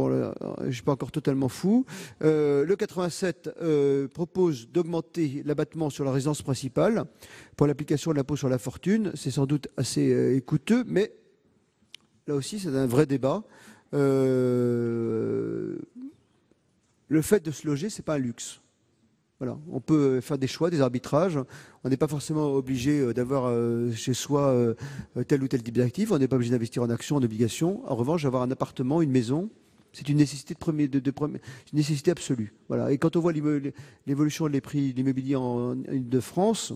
S5: ne suis pas encore totalement fou. Le 87 propose d'augmenter l'abattement sur la résidence principale pour l'application de l'impôt sur la fortune. C'est sans doute assez coûteux, mais là aussi, c'est un vrai débat. Le fait de se loger, ce n'est pas un luxe. Voilà. On peut faire des choix, des arbitrages. On n'est pas forcément obligé d'avoir chez soi tel ou tel type d'actif. On n'est pas obligé d'investir en actions, en obligations. En revanche, avoir un appartement, une maison, c'est une nécessité une nécessité absolue. Voilà. Et quand on voit l'évolution des prix de l'immobilier en Île-de-France,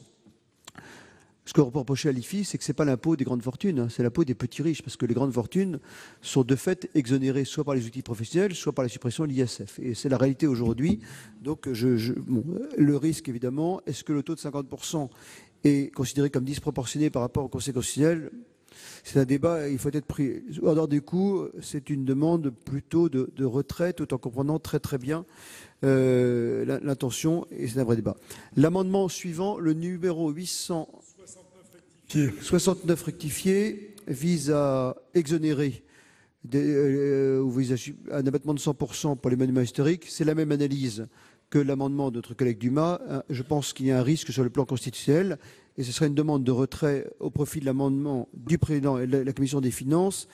S5: ce qu'on reproche à l'IFI, c'est que ce n'est pas l'impôt des grandes fortunes, c'est l'impôt des petits riches, parce que les grandes fortunes sont de fait exonérées soit par les outils professionnels, soit par la suppression de l'ISF. Et c'est la réalité aujourd'hui. Donc, le risque, évidemment, est-ce que le taux de 50% est considéré comme disproportionné par rapport au Conseil constitutionnel? C'est un débat, il faut être pris. En dehors des coups, c'est une demande plutôt de retrait, tout en comprenant très très bien l'intention, et c'est un vrai débat. L'amendement suivant, le numéro 800... 69 rectifié vise à exonérer un abattement de 100% pour les monuments historiques. C'est la même analyse que l'amendement de notre collègue Dumas. Je pense qu'il y a un risque sur le plan constitutionnel et ce serait une demande de retrait au profit de l'amendement du président et de la commission des finances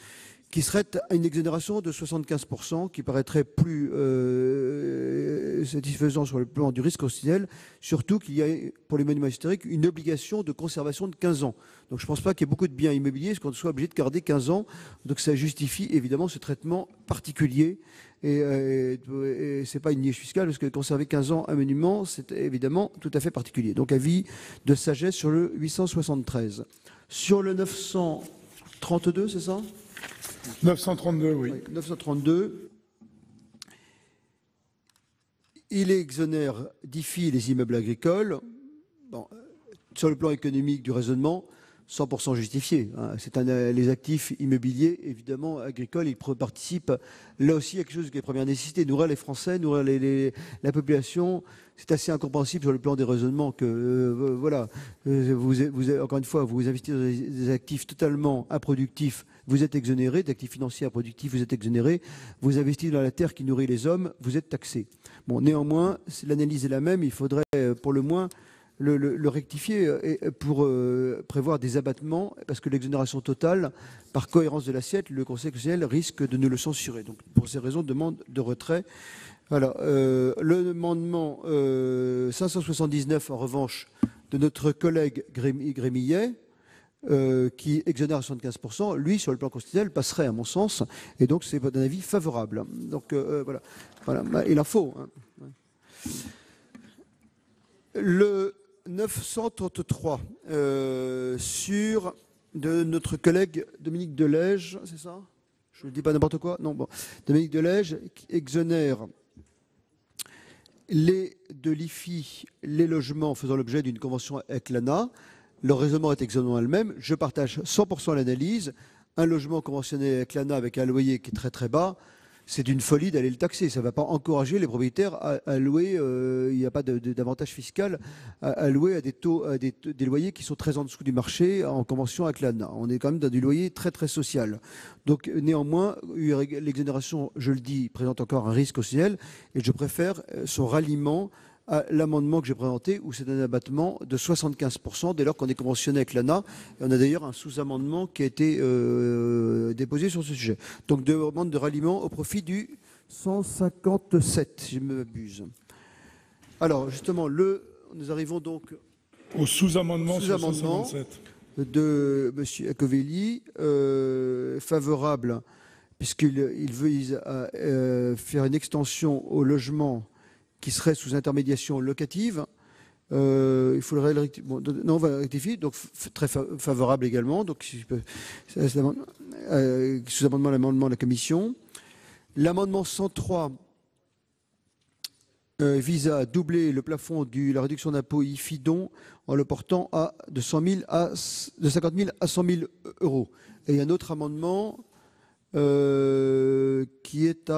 S5: qui serait à une exonération de 75%, qui paraîtrait plus satisfaisant sur le plan du risque constitutionnel, surtout qu'il y a, pour les monuments historiques, une obligation de conservation de 15 ans. Donc je ne pense pas qu'il y ait beaucoup de biens immobiliers, qu'on soit obligé de garder 15 ans. Donc ça justifie évidemment ce traitement particulier. Et ce n'est pas une niche fiscale, parce que conserver 15 ans un monument, c'est évidemment tout à fait particulier. Donc avis de sagesse sur le 873. Sur le 932, c'est ça ?
S2: 932, oui.
S5: 932. Il exonère d'IFI les immeubles agricoles. Bon, sur le plan économique du raisonnement, 100% justifié. Les actifs immobiliers, évidemment, agricoles, ils participent là aussi à quelque chose qui est première nécessité. Nourrir les Français, nourrir la population, c'est assez incompréhensible sur le plan des raisonnements que, voilà, encore une fois, vous investissez dans des actifs totalement improductifs, vous êtes exonéré, d'actifs financiers improductifs, vous êtes exonéré, vous investissez dans la terre qui nourrit les hommes, vous êtes taxé. Bon, néanmoins, l'analyse est la même, il faudrait pour le moins le rectifier pour prévoir des abattements, parce que l'exonération totale, par cohérence de l'assiette, le Conseil constitutionnel risque de nous le censurer. Donc, pour ces raisons, demande de retrait. Voilà. L'amendement 579, en revanche, de notre collègue Grémillet, qui exonère à 75%, lui, sur le plan constitutionnel, passerait, à mon sens, et donc c'est un avis favorable. Donc, voilà. Il en faut. Hein. Le 933 sur de notre collègue Dominique Delège, c'est ça? Je ne dis pas n'importe quoi? Non, bon. Dominique Delège qui exonère de l'IFI les logements faisant l'objet d'une convention avec l'ANA. Leur raisonnement est exactement le même. Je partage 100% l'analyse. Un logement conventionné avec l'ANA avec un loyer qui est très très bas, c'est d'une folie d'aller le taxer. Ça ne va pas encourager les propriétaires à louer. Il n'y a pas d'avantage fiscal à louer à des loyers qui sont très en dessous du marché en convention avec l'ANA. On est quand même dans du loyer très très social. Donc néanmoins, l'exonération, je le dis, présente encore un risque constitutionnel et je préfère son ralliement à l'amendement que j'ai présenté où c'est un abattement de 75% dès lors qu'on est conventionné avec l'ANA. Et on a d'ailleurs un sous-amendement qui a été déposé sur ce sujet. Donc demande de ralliement au profit du 157, si je ne m'abuse. Alors justement, nous arrivons donc
S2: au sous-amendement sur 157
S5: de M. Accovelli, favorable puisqu'il veut faire une extension au logement qui serait sous intermédiation locative. Il faudrait le rectifier. Bon, non, on va rectifier. Donc, très favorable également. Donc, si je peux, sous-amendement l'amendement de la Commission. L'amendement 103 vise à doubler le plafond de la réduction d'impôt IFI-don en le portant de 50 000 à 100 000 euros. Et il y a un autre amendement qui est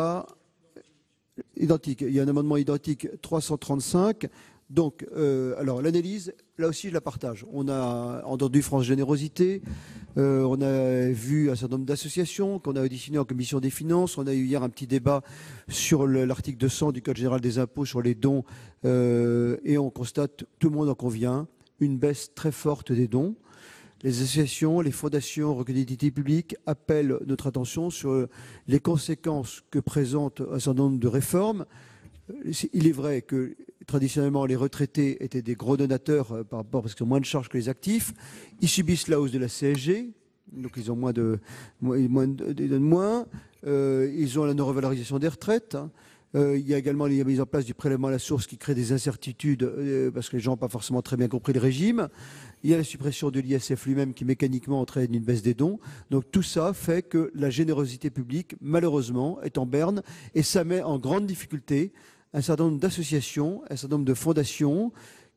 S5: identique. Il y a un amendement identique 335. Donc, alors l'analyse, là aussi, je la partage. On a entendu France Générosité, on a vu un certain nombre d'associations qu'on a auditionnées en commission des finances. On a eu hier un petit débat sur l'article 200 du Code général des impôts sur les dons, et on constate, tout le monde en convient, une baisse très forte des dons. Les associations, les fondations, recueillis d'utilité publique appellent notre attention sur les conséquences que présentent un certain nombre de réformes. Il est vrai que traditionnellement les retraités étaient des gros donateurs par rapport parce qu'ils ont moins de charges que les actifs. Ils subissent la hausse de la CSG, donc ils ont moins. Ils ont la non-revalorisation des retraites. Il y a également la mise en place du prélèvement à la source qui crée des incertitudes parce que les gens n'ont pas forcément très bien compris le régime. Il y a la suppression de l'ISF lui-même qui mécaniquement entraîne une baisse des dons. Donc tout ça fait que la générosité publique, malheureusement, est en berne et ça met en grande difficulté un certain nombre d'associations, un certain nombre de fondations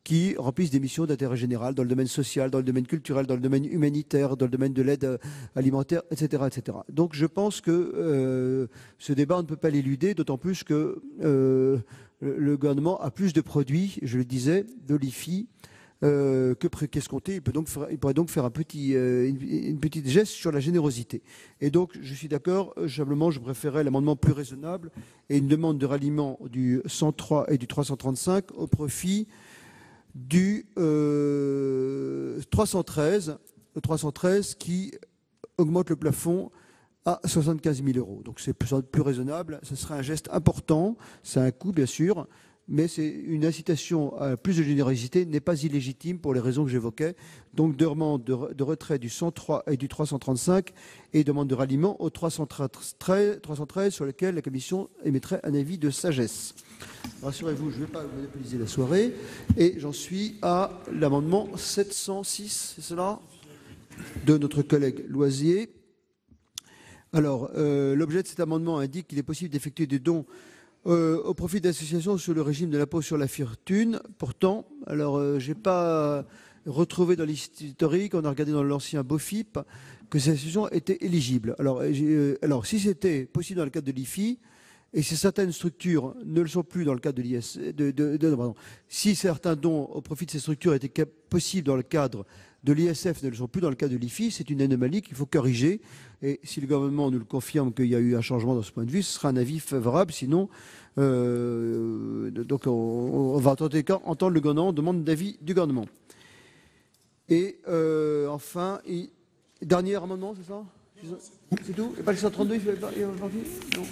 S5: qui remplissent des missions d'intérêt général dans le domaine social, dans le domaine culturel, dans le domaine humanitaire, dans le domaine de l'aide alimentaire, etc., etc. Donc je pense que ce débat, on ne peut pas l'éluder, d'autant plus que le gouvernement a plus de produits, je le disais, de l'IFI, qu'escompté, il pourrait donc faire une petite geste sur la générosité. Et donc, je suis d'accord, simplement, je préférais l'amendement plus raisonnable et une demande de ralliement du 103 et du 335 au profit du 313, le 313 qui augmente le plafond à 75 000 €. Donc c'est plus raisonnable, ce serait un geste important, c'est un coût bien sûr, mais c'est une incitation à plus de générosité, n'est pas illégitime pour les raisons que j'évoquais. Donc demande de retrait du 103 et du 335 et demande de ralliement au 313 sur lequel la Commission émettrait un avis de sagesse. Rassurez-vous, je ne vais pas monopoliser la soirée et j'en suis à l'amendement 706, c'est cela, de notre collègue Loisier. Alors, l'objet de cet amendement indique qu'il est possible d'effectuer des dons au profit d'associations sur le régime de l'impôt sur la fortune. Pourtant, alors, je n'ai pas retrouvé dans l'historique, on a regardé dans l'ancien BOFIP, que ces associations étaient éligibles. Alors, si c'était possible dans le cadre de l'IFI, et si certaines structures ne le sont plus dans le cadre de l'IS, si certains dons au profit de ces structures étaient possibles dans le cadre de l'ISF ne le sont plus dans le cas de l'IFI, c'est une anomalie qu'il faut corriger. Et si le gouvernement nous le confirme qu'il y a eu un changement dans ce point de vue, ce sera un avis favorable. Sinon, donc on va entendre le gouvernement, on demande d'avis du gouvernement. Et enfin, dernier amendement, c'est ça? C'est tout? Et pas le 632, il fait pas non.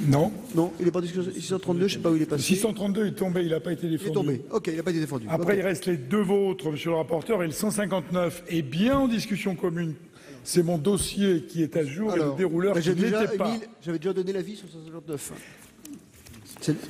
S2: Non.
S5: Non, il est pas discussion. 632, je ne sais pas où il est passé.
S2: 632 est tombé, il n'a pas été défendu.
S5: Il est tombé. Ok, il n'a pas été défendu.
S2: Après,
S5: okay.
S2: Il reste les deux vôtres, monsieur le rapporteur, et le 159 est bien en discussion commune. C'est mon dossier qui est à jour. Alors, et le dérouleur qui n'était pas.
S5: J'avais déjà donné l'avis sur 159.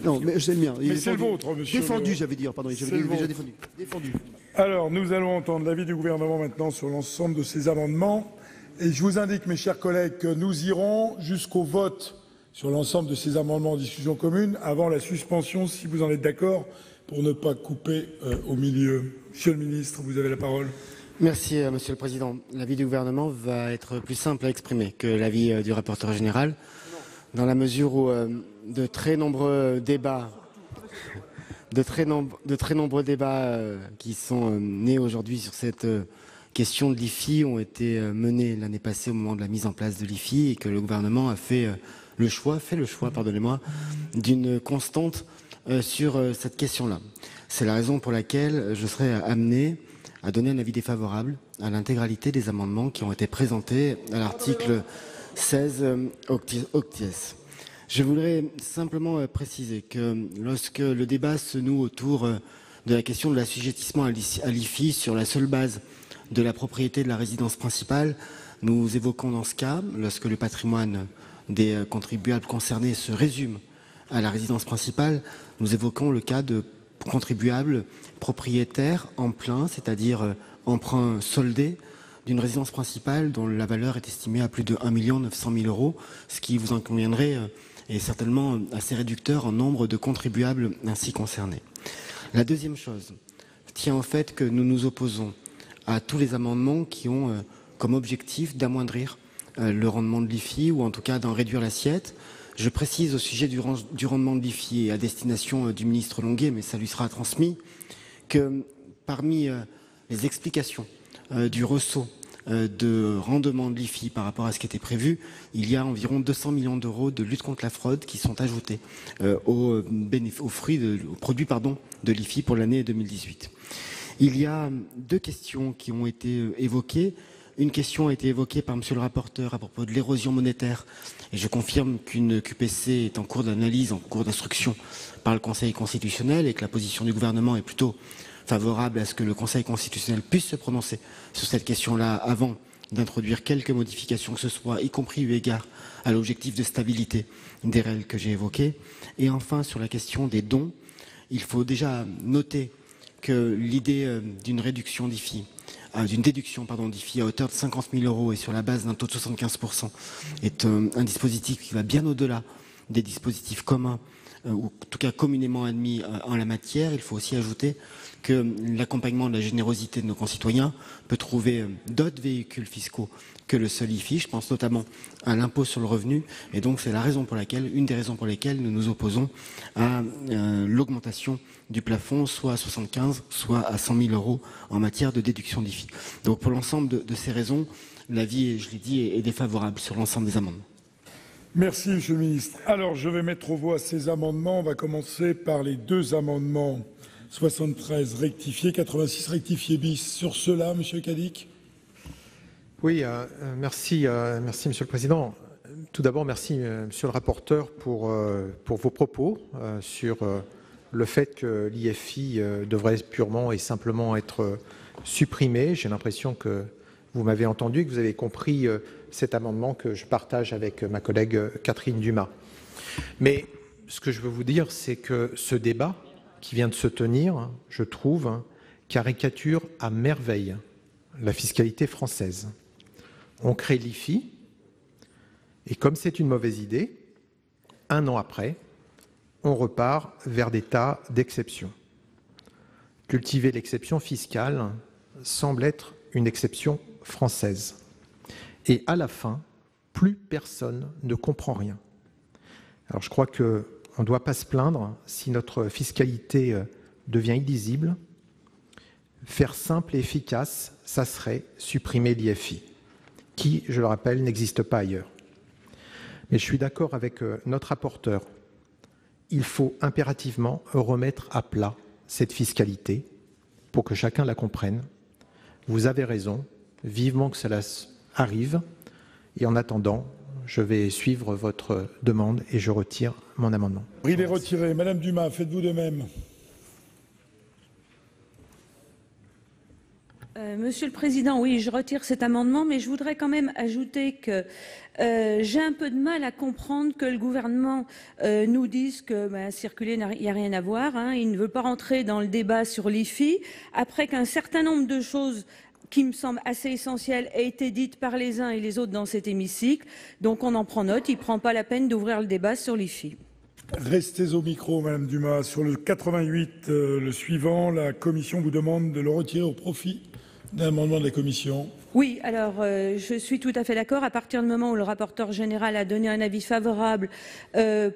S5: Non, mais c'est le mien.
S2: Mais c'est le vôtre, monsieur.
S5: Défendu, j'avais dit. Pardon, j'avais déjà défendu. Défendu.
S2: Alors, nous allons entendre l'avis du gouvernement maintenant sur l'ensemble de ces amendements. Et je vous indique, mes chers collègues, que nous irons jusqu'au vote sur l'ensemble de ces amendements en discussion commune, avant la suspension, si vous en êtes d'accord, pour ne pas couper au milieu. Monsieur le ministre, vous avez la parole.
S19: Merci, Monsieur le Président. L'avis du gouvernement va être plus simple à exprimer que l'avis du rapporteur général, dans la mesure où de très nombreux débats qui sont nés aujourd'hui sur cette question de l'IFI ont été menés l'année passée au moment de la mise en place de l'IFI et que le gouvernement a fait le choix, d'une constante sur cette question-là. C'est la raison pour laquelle je serai amené à donner un avis défavorable à l'intégralité des amendements qui ont été présentés à l'article 16 octies. Je voudrais simplement préciser que lorsque le débat se noue autour de la question de l'assujettissement à l'IFI sur la seule base de la propriété de la résidence principale, nous évoquons dans ce cas, lorsque le patrimoine des contribuables concernés se résume à la résidence principale, nous évoquons le cas de contribuables propriétaires en plein, c'est-à-dire emprunt soldé, d'une résidence principale dont la valeur est estimée à plus de 1 900 000 €, ce qui, vous en conviendrez, est certainement assez réducteur en nombre de contribuables ainsi concernés. La deuxième chose tient au fait que nous nous opposons à tous les amendements qui ont comme objectif d'amoindrir le rendement de l'IFI ou en tout cas d'en réduire l'assiette. Je précise au sujet du rendement de l'IFI et à destination du ministre Longuet, mais ça lui sera transmis, que parmi les explications du ressaut de rendement de l'IFI par rapport à ce qui était prévu, il y a environ 200 millions d'euros de lutte contre la fraude qui sont ajoutés aux produits de l'IFI pour l'année 2018. Il y a deux questions qui ont été évoquées. Une question a été évoquée par monsieur le rapporteur à propos de l'érosion monétaire et je confirme qu'une QPC est en cours d'analyse, en cours d'instruction par le Conseil constitutionnel et que la position du gouvernement est plutôt favorable à ce que le Conseil constitutionnel puisse se prononcer sur cette question-là avant d'introduire quelques modifications que ce soit, y compris eu égard à l'objectif de stabilité des règles que j'ai évoquées. Et enfin, sur la question des dons, il faut déjà noter que l'idée d'une réduction d'IFI, d'une déduction d'IFI à hauteur de 50 000 € et sur la base d'un taux de 75% est un dispositif qui va bien au-delà des dispositifs communs ou en tout cas communément admis en la matière. Il faut aussi ajouter que l'accompagnement de la générosité de nos concitoyens peut trouver d'autres véhicules fiscaux que le seul IFI. Je pense notamment à l'impôt sur le revenu. Et donc, c'est une des raisons pour lesquelles nous nous opposons à l'augmentation du plafond, soit à 75, soit à 100 000 euros en matière de déduction d'IFI. Donc, pour l'ensemble de ces raisons, l'avis, je l'ai dit, est défavorable sur l'ensemble des amendements.
S2: Merci, Monsieur le Ministre. Alors, je vais mettre aux voix ces amendements. On va commencer par les deux amendements 73 rectifié, 86 rectifié bis. Sur cela, Monsieur Cadic.
S10: Oui, merci, Monsieur le Président. Tout d'abord, merci, Monsieur le rapporteur, pour vos propos sur le fait que l'IFI devrait purement et simplement être supprimé. J'ai l'impression que vous m'avez entendu et que vous avez compris cet amendement que je partage avec ma collègue Catherine Dumas. Mais ce que je veux vous dire, c'est que ce débat qui vient de se tenir, je trouve, caricature à merveille la fiscalité française. On crée l'IFI, et comme c'est une mauvaise idée, un an après, on repart vers des tas d'exceptions. Cultiver l'exception fiscale semble être une exception française. Et à la fin, plus personne ne comprend rien. Alors je crois qu'on ne doit pas se plaindre si notre fiscalité devient illisible. Faire simple et efficace, ça serait supprimer l'IFI, qui, je le rappelle, n'existe pas ailleurs. Mais je suis d'accord avec notre rapporteur. Il faut impérativement remettre à plat cette fiscalité pour que chacun la comprenne. Vous avez raison, vivement que cela arrive. Et en attendant, je vais suivre votre demande et je retire mon amendement.
S2: Il est retiré. Madame Dumas, faites-vous de même.
S3: Monsieur le Président, oui, je retire cet amendement, mais je voudrais quand même ajouter que j'ai un peu de mal à comprendre que le gouvernement nous dise que circuler, il n'y a rien à voir. Hein, il ne veut pas rentrer dans le débat sur l'IFI, après qu'un certain nombre de choses qui me semblent assez essentielles aient été dites par les uns et les autres dans cet hémicycle. Donc on en prend note, il ne prend pas la peine d'ouvrir le débat sur l'IFI.
S2: Restez au micro, Madame Dumas. Sur le 88, le suivant, la Commission vous demande de le retirer au profit d'un amendement de la Commission.
S3: Oui, alors je suis tout à fait d'accord. À partir du moment où le rapporteur général a donné un avis favorable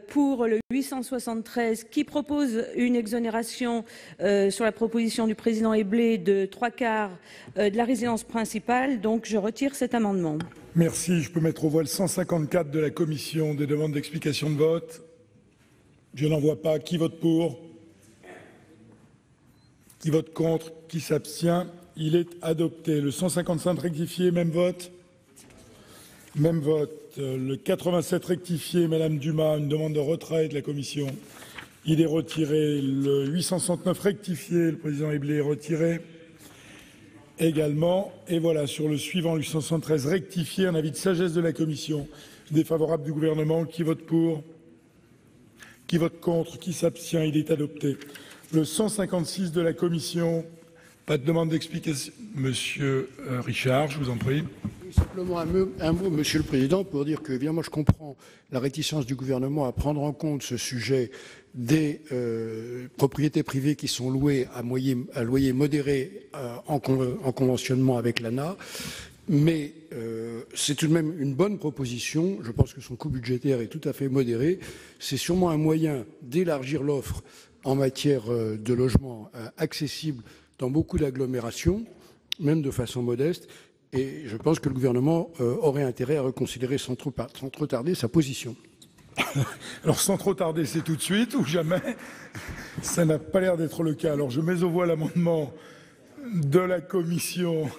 S3: pour le 873 qui propose une exonération sur la proposition du président Eblé de 3/4 de la résidence principale, donc je retire cet amendement.
S2: Merci. Je peux mettre au voie le 154 de la Commission des demandes d'explication de vote. Je n'en vois pas. Qui vote pour? Qui vote contre? Qui s'abstient? Il est adopté. Le 155 rectifié, même vote. Même vote. Le 87 rectifié, Madame Dumas, une demande de retrait de la Commission. Il est retiré. Le 869 rectifié, le président Eblé est retiré également. Et voilà, sur le suivant, le 873 rectifié, un avis de sagesse de la Commission. Défavorable du gouvernement. Qui vote pour? Qui vote contre? Qui s'abstient? Il est adopté. Le 156 de la Commission. Pas de demande d'explication. Monsieur Richard, je vous en prie.
S15: Simplement un mot, Monsieur le Président, pour dire que, évidemment, je comprends la réticence du gouvernement à prendre en compte ce sujet des propriétés privées qui sont louées à loyer modéré en conventionnement avec l'ANA. Mais c'est tout de même une bonne proposition. Je pense que son coût budgétaire est tout à fait modéré. C'est sûrement un moyen d'élargir l'offre en matière de logement accessible dans beaucoup d'agglomérations, même de façon modeste. Et je pense que le gouvernement aurait intérêt à reconsidérer sans trop tarder sa position.
S2: Alors sans trop tarder, c'est tout de suite ou jamais? Ça n'a pas l'air d'être le cas. Alors je mets aux voix l'amendement de la Commission.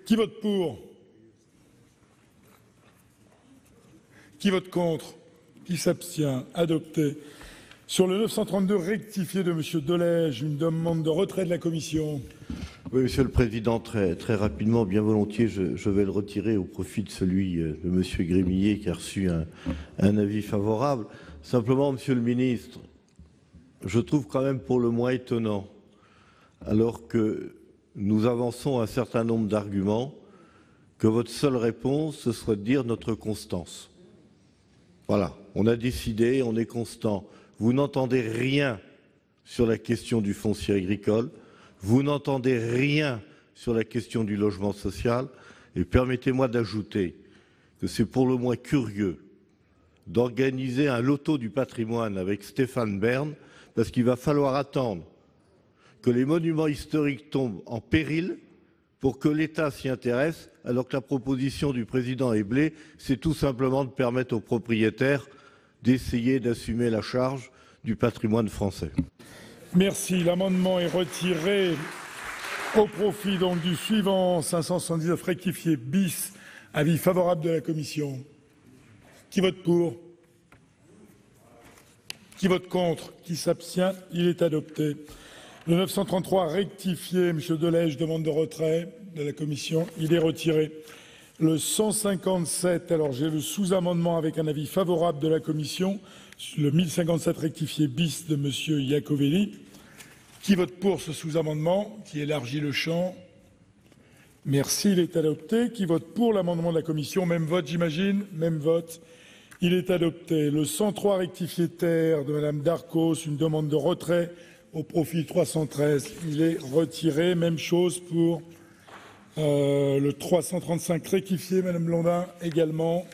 S2: Qui vote pour? Qui vote contre? Qui s'abstient? Adopté. Sur le 932 rectifié de M. Delège, une demande de retrait de la Commission.
S4: Oui, Monsieur le Président, très rapidement, bien volontiers, je vais le retirer au profit de celui de M. Grémillet qui a reçu un avis favorable. Simplement, Monsieur le Ministre, je trouve quand même pour le moins étonnant, alors que nous avançons un certain nombre d'arguments, que votre seule réponse, ce soit de dire notre constance. Voilà, on a décidé, on est constant. vous n'entendez rien sur la question du foncier agricole, vous n'entendez rien sur la question du logement social, et permettez-moi d'ajouter que c'est pour le moins curieux d'organiser un loto du patrimoine avec Stéphane Bern, parce qu'il va falloir attendre que les monuments historiques tombent en péril pour que l'État s'y intéresse, alors que la proposition du président Eblé, c'est tout simplement de permettre aux propriétaires d'essayer d'assumer la charge du patrimoine français.
S2: Merci. L'amendement est retiré au profit donc du suivant 579 rectifié bis. Avis favorable de la commission. Qui vote pour? Qui vote contre? Qui s'abstient? Il est adopté. Le 933 rectifié, M. Delège demande de retrait de la commission. Il est retiré. Le 157, alors j'ai le sous-amendement avec un avis favorable de la commission. Le 1057 rectifié bis de M. Iacovelli. Qui vote pour ce sous-amendement qui élargit le champ? Merci, il est adopté. Qui vote pour l'amendement de la commission? Même vote, j'imagine. Même vote. Il est adopté. Le 103 rectifié terre de Mme Darcos, une demande de retrait au profit 313. Il est retiré. Même chose pour le 335 rectifié, Mme Blondin également.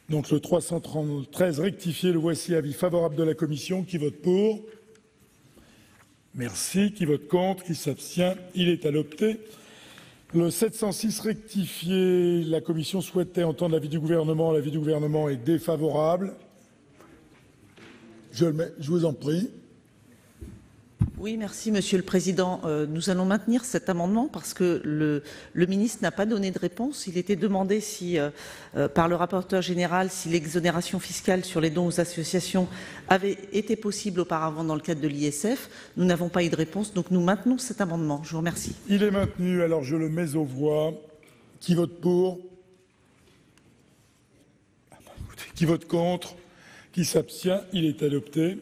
S2: Donc le 313 rectifié, le voici, avis favorable de la commission. Qui vote pour? Merci. Qui vote contre? Qui s'abstient? Il est adopté. Le 706 rectifié, la commission souhaitait entendre l'avis du gouvernement. L'avis du gouvernement est défavorable. Je vous en prie.
S8: Oui, merci Monsieur le Président. Nous allons maintenir cet amendement parce que le ministre n'a pas donné de réponse. Il était demandé par le rapporteur général si l'exonération fiscale sur les dons aux associations avait été possible auparavant dans le cadre de l'ISF. Nous n'avons pas eu de réponse, donc nous maintenons cet amendement. Je vous remercie.
S2: Il est maintenu, alors je le mets aux voix. Qui vote pour? Qui vote contre? Qui s'abstient? Il est adopté.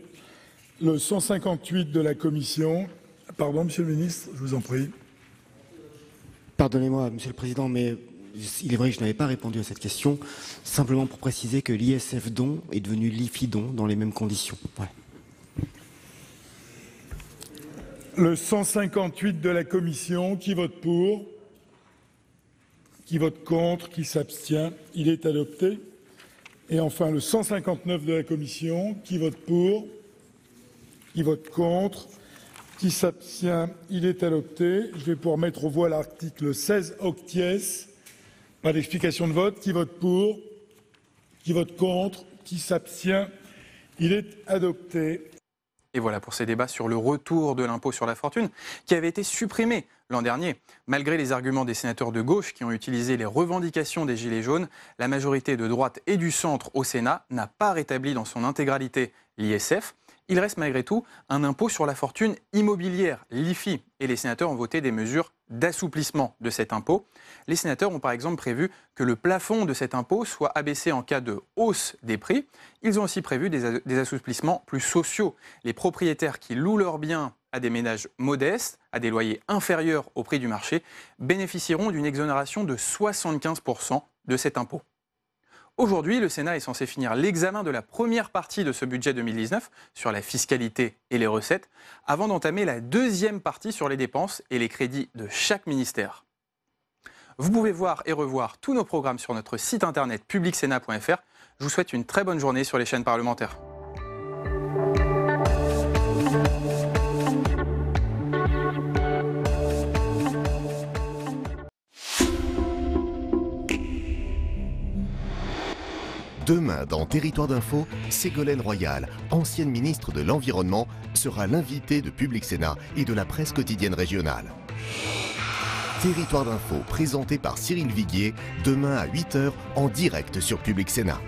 S2: Le 158 de la commission. Pardon, Monsieur le ministre, je vous en prie.
S19: Pardonnez-moi, Monsieur le Président, mais il est vrai que je n'avais pas répondu à cette question, simplement pour préciser que l'ISF don est devenu l'IFI don dans les mêmes conditions. Voilà.
S2: Le 158 de la commission, qui vote pour? Qui vote contre? Qui s'abstient? Il est adopté. Et enfin, le 159 de la commission, qui vote pour? Qui vote contre? Qui s'abstient? Il est adopté. Je vais pouvoir mettre aux voix l'article 16 octies. Pas d'explication de vote. Qui vote pour? Qui vote contre? Qui s'abstient? Il est adopté.
S9: Et voilà pour ces débats sur le retour de l'impôt sur la fortune qui avait été supprimé l'an dernier. Malgré les arguments des sénateurs de gauche qui ont utilisé les revendications des Gilets jaunes, la majorité de droite et du centre au Sénat n'a pas rétabli dans son intégralité l'ISF. Il reste malgré tout un impôt sur la fortune immobilière, l'IFI, et les sénateurs ont voté des mesures d'assouplissement de cet impôt. Les sénateurs ont par exemple prévu que le plafond de cet impôt soit abaissé en cas de hausse des prix. Ils ont aussi prévu des assouplissements plus sociaux. Les propriétaires qui louent leurs biens à des ménages modestes, à des loyers inférieurs au prix du marché, bénéficieront d'une exonération de 75% de cet impôt. Aujourd'hui, le Sénat est censé finir l'examen de la première partie de ce budget 2019 sur la fiscalité et les recettes, avant d'entamer la deuxième partie sur les dépenses et les crédits de chaque ministère. Vous pouvez voir et revoir tous nos programmes sur notre site internet publicsénat.fr. Je vous souhaite une très bonne journée sur les chaînes parlementaires.
S23: Demain, dans Territoire d'Info, Ségolène Royal, ancienne ministre de l'Environnement, sera l'invitée de Public Sénat et de la presse quotidienne régionale. Territoire d'Info, présenté par Cyril Viguier, demain à 8 h en direct sur Public Sénat.